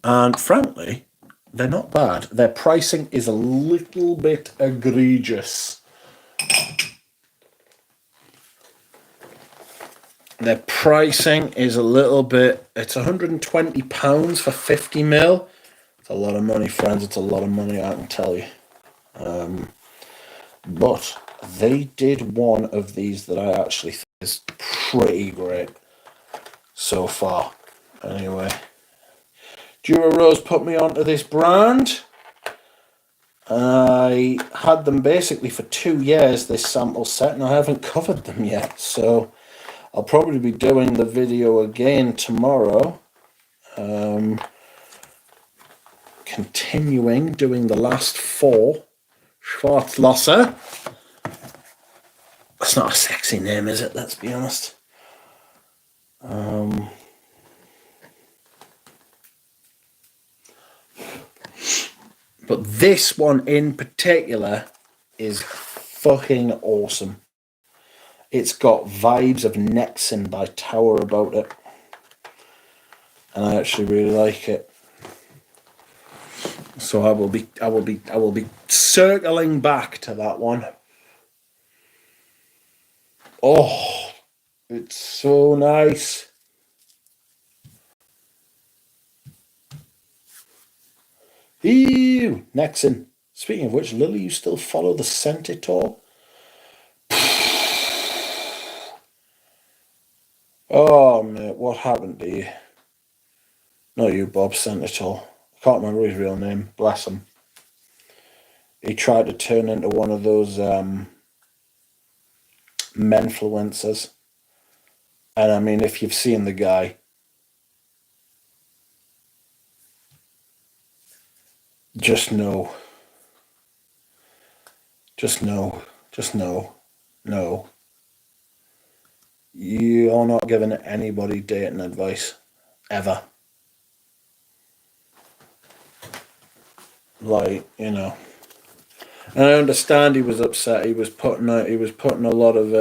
and frankly, they're not bad. Their pricing is a little bit egregious. Their pricing is a little bit, it's £120 for 50ml. It's a lot of money, friends. It's a lot of money, I can tell you. But they did one of these that I actually think is pretty great so far. Anyway, Dura Rose put me onto this brand. I had them basically for 2 years, this sample set, and I haven't covered them yet. So I'll probably be doing the video again tomorrow. Continuing doing the last 4. Schwarzlosser. That's not a sexy name, is it? Let's be honest. But this one in particular is fucking awesome. It's got vibes of Nexon by Tower about it, and I actually really like it. So I will be circling back to that one. Oh, it's so nice. Ew, Nexon. Speaking of which, Lily, you still follow the Centaur? Oh, mate, what happened to you? Not you, Bob Centaur. I can't remember his real name. Bless him. He tried to turn into one of those menfluencers. And I mean, if you've seen the guy, just know. Just know. Just know. No. You're not giving anybody dating advice. Ever. Like, you know. And I understand he was upset. He was putting a lot of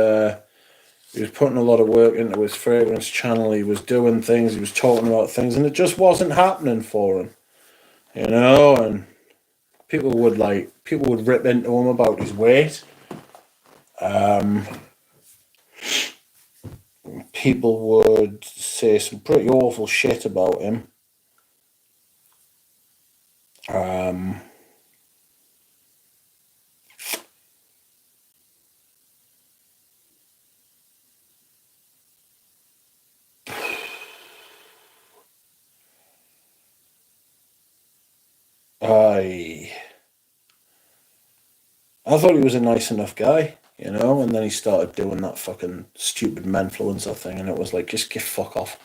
work into his fragrance channel. He was doing things. He was talking about things, and it just wasn't happening for him. You know, and people would rip into him about his weight. People would say some pretty awful shit about him. I thought he was a nice enough guy, you know, and then he started doing that fucking stupid menfluencer thing, and it was like, just get fuck off.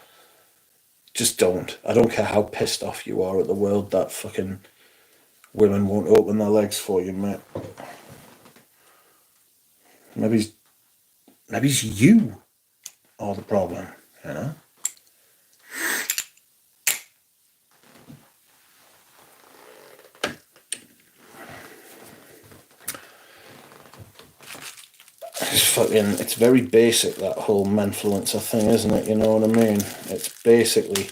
Just don't. I don't care how pissed off you are at the world that fucking women won't open their legs for you, mate. Maybe it's you are the problem, you know? It's very basic, that whole menfluencer thing, isn't it? You know what I mean? It's basically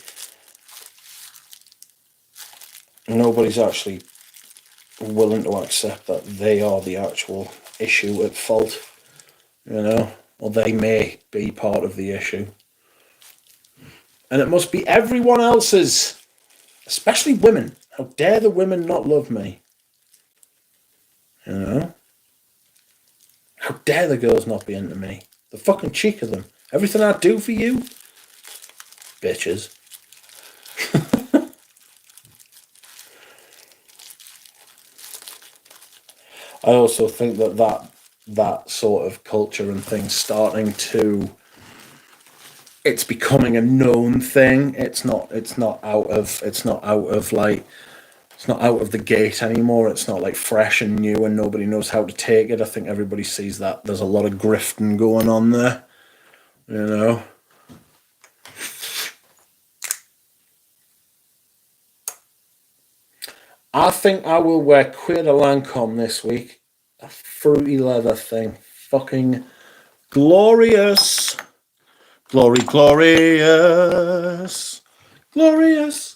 nobody's actually willing to accept that they are the actual issue at fault, you know, or they may be part of the issue. And it must be everyone else's, especially women. How dare the women not love me? You know? How dare the girls not be into me? The fucking cheek of them. Everything I do for you? Bitches. I also think that sort of culture and things starting to, it's becoming a known thing. It's not out of the gate anymore. It's not like fresh and new and nobody knows how to take it. I think everybody sees that there's a lot of grifting going on there, you know. I think I will wear Cuir de Lancôme this week. A fruity leather thing. Fucking glorious. Glorious. Glorious.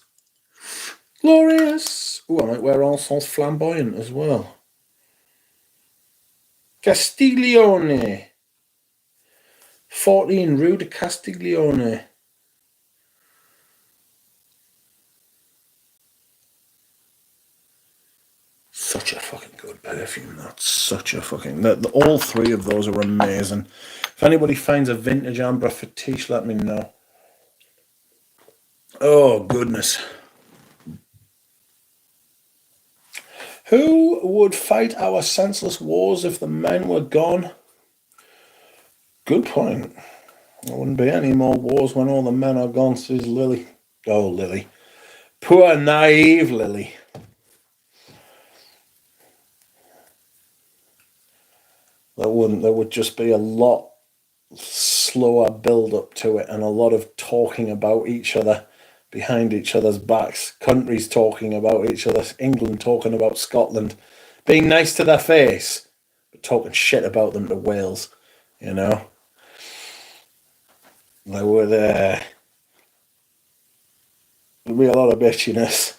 Glorious. Oh, I might wear Encens Flamboyant as well. Castiglione. 14 Rue de Castiglione. Such a fucking good perfume. That's such a fucking... all three of those are amazing. If anybody finds a vintage Amber Fetiche, let me know. Oh, goodness. Who would fight our senseless wars if the men were gone? Good point. There wouldn't be any more wars when all the men are gone, says Lily. Oh, Lily. Poor naive Lily. There would just be a lot slower build up to it and a lot of talking about each other behind each other's backs. Countries talking about each other. England talking about Scotland. Being nice to their face, but talking shit about them to Wales, you know? There would be a lot of bitchiness.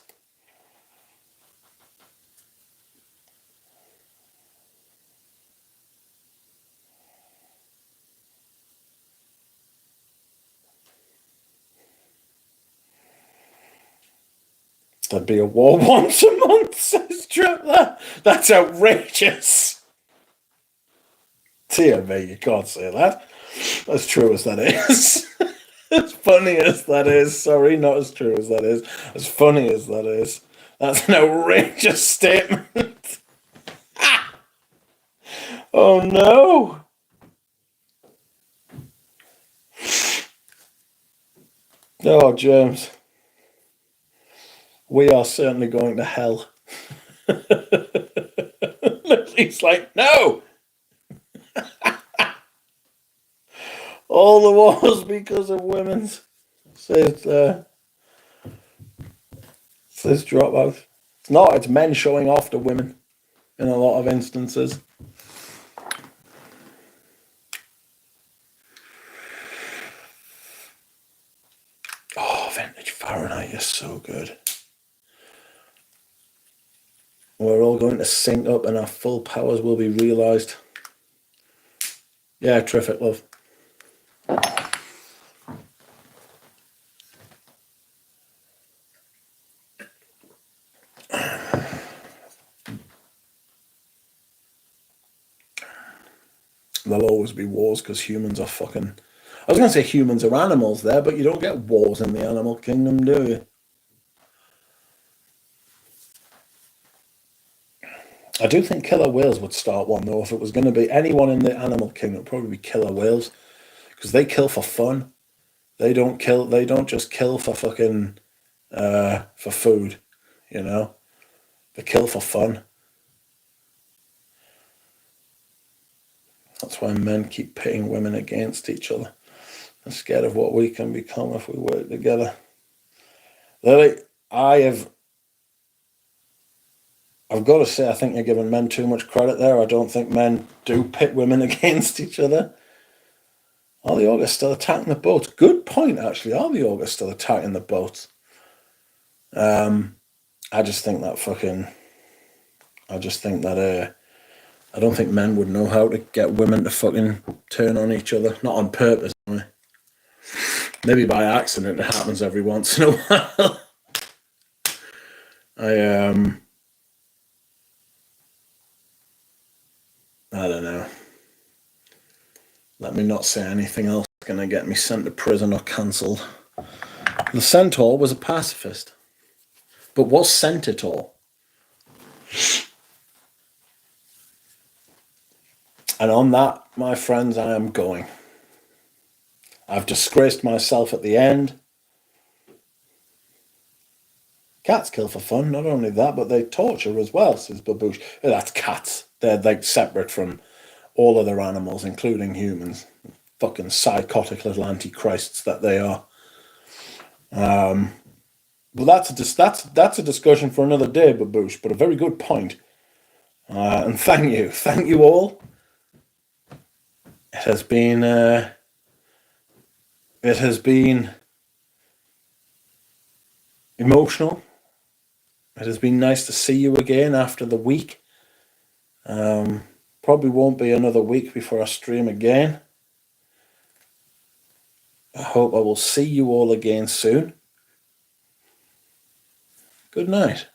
There'd be a war once a month, says Tripler. That's outrageous. Dear me, you can't say that. As true as that is. As funny as that is. Sorry, not as true as that is. As funny as that is. That's an outrageous statement. Oh no. Oh, James. We are certainly going to hell. He's like, no. All the wars because of women's, says Dropout. It's not, it's men showing off to women in a lot of instances. Oh, vintage Fahrenheit is so good. We're all going to sync up and our full powers will be realised. Yeah, terrific, love. There'll always be wars because humans are fucking... I was going to say humans are animals there, but you don't get wars in the animal kingdom, do you? I do think killer whales would start one though. If it was going to be anyone in the animal kingdom, it would probably be killer whales because they kill for fun. They don't kill. They don't just kill for fucking for food. You know, they kill for fun. That's why men keep pitting women against each other. They're scared of what we can become if we work together. Lily, I've got to say, I think you're giving men too much credit there. I don't think men do pit women against each other. Are the orcas still attacking the boats? Good point, actually. Are the orcas still attacking the boats? I just think that I don't think men would know how to get women to fucking turn on each other. Not on purpose, anyway. Maybe by accident. It happens every once in a while. I don't know. Let me not say anything else that's going to get me sent to prison or cancelled. The centaur was a pacifist. But was Centaur? And on that, my friends, I am going. I've disgraced myself at the end. Cats kill for fun, not only that, but they torture as well, says Baboosh. That's cats. They're like separate from all other animals, including humans. Fucking psychotic little antichrists that they are. Well, that's a discussion for another day, Baboosh, but a very good point. And thank you all. It has been emotional. It has been nice to see you again after the week. Probably won't be another week before I stream again. I hope I will see you all again soon. Good night.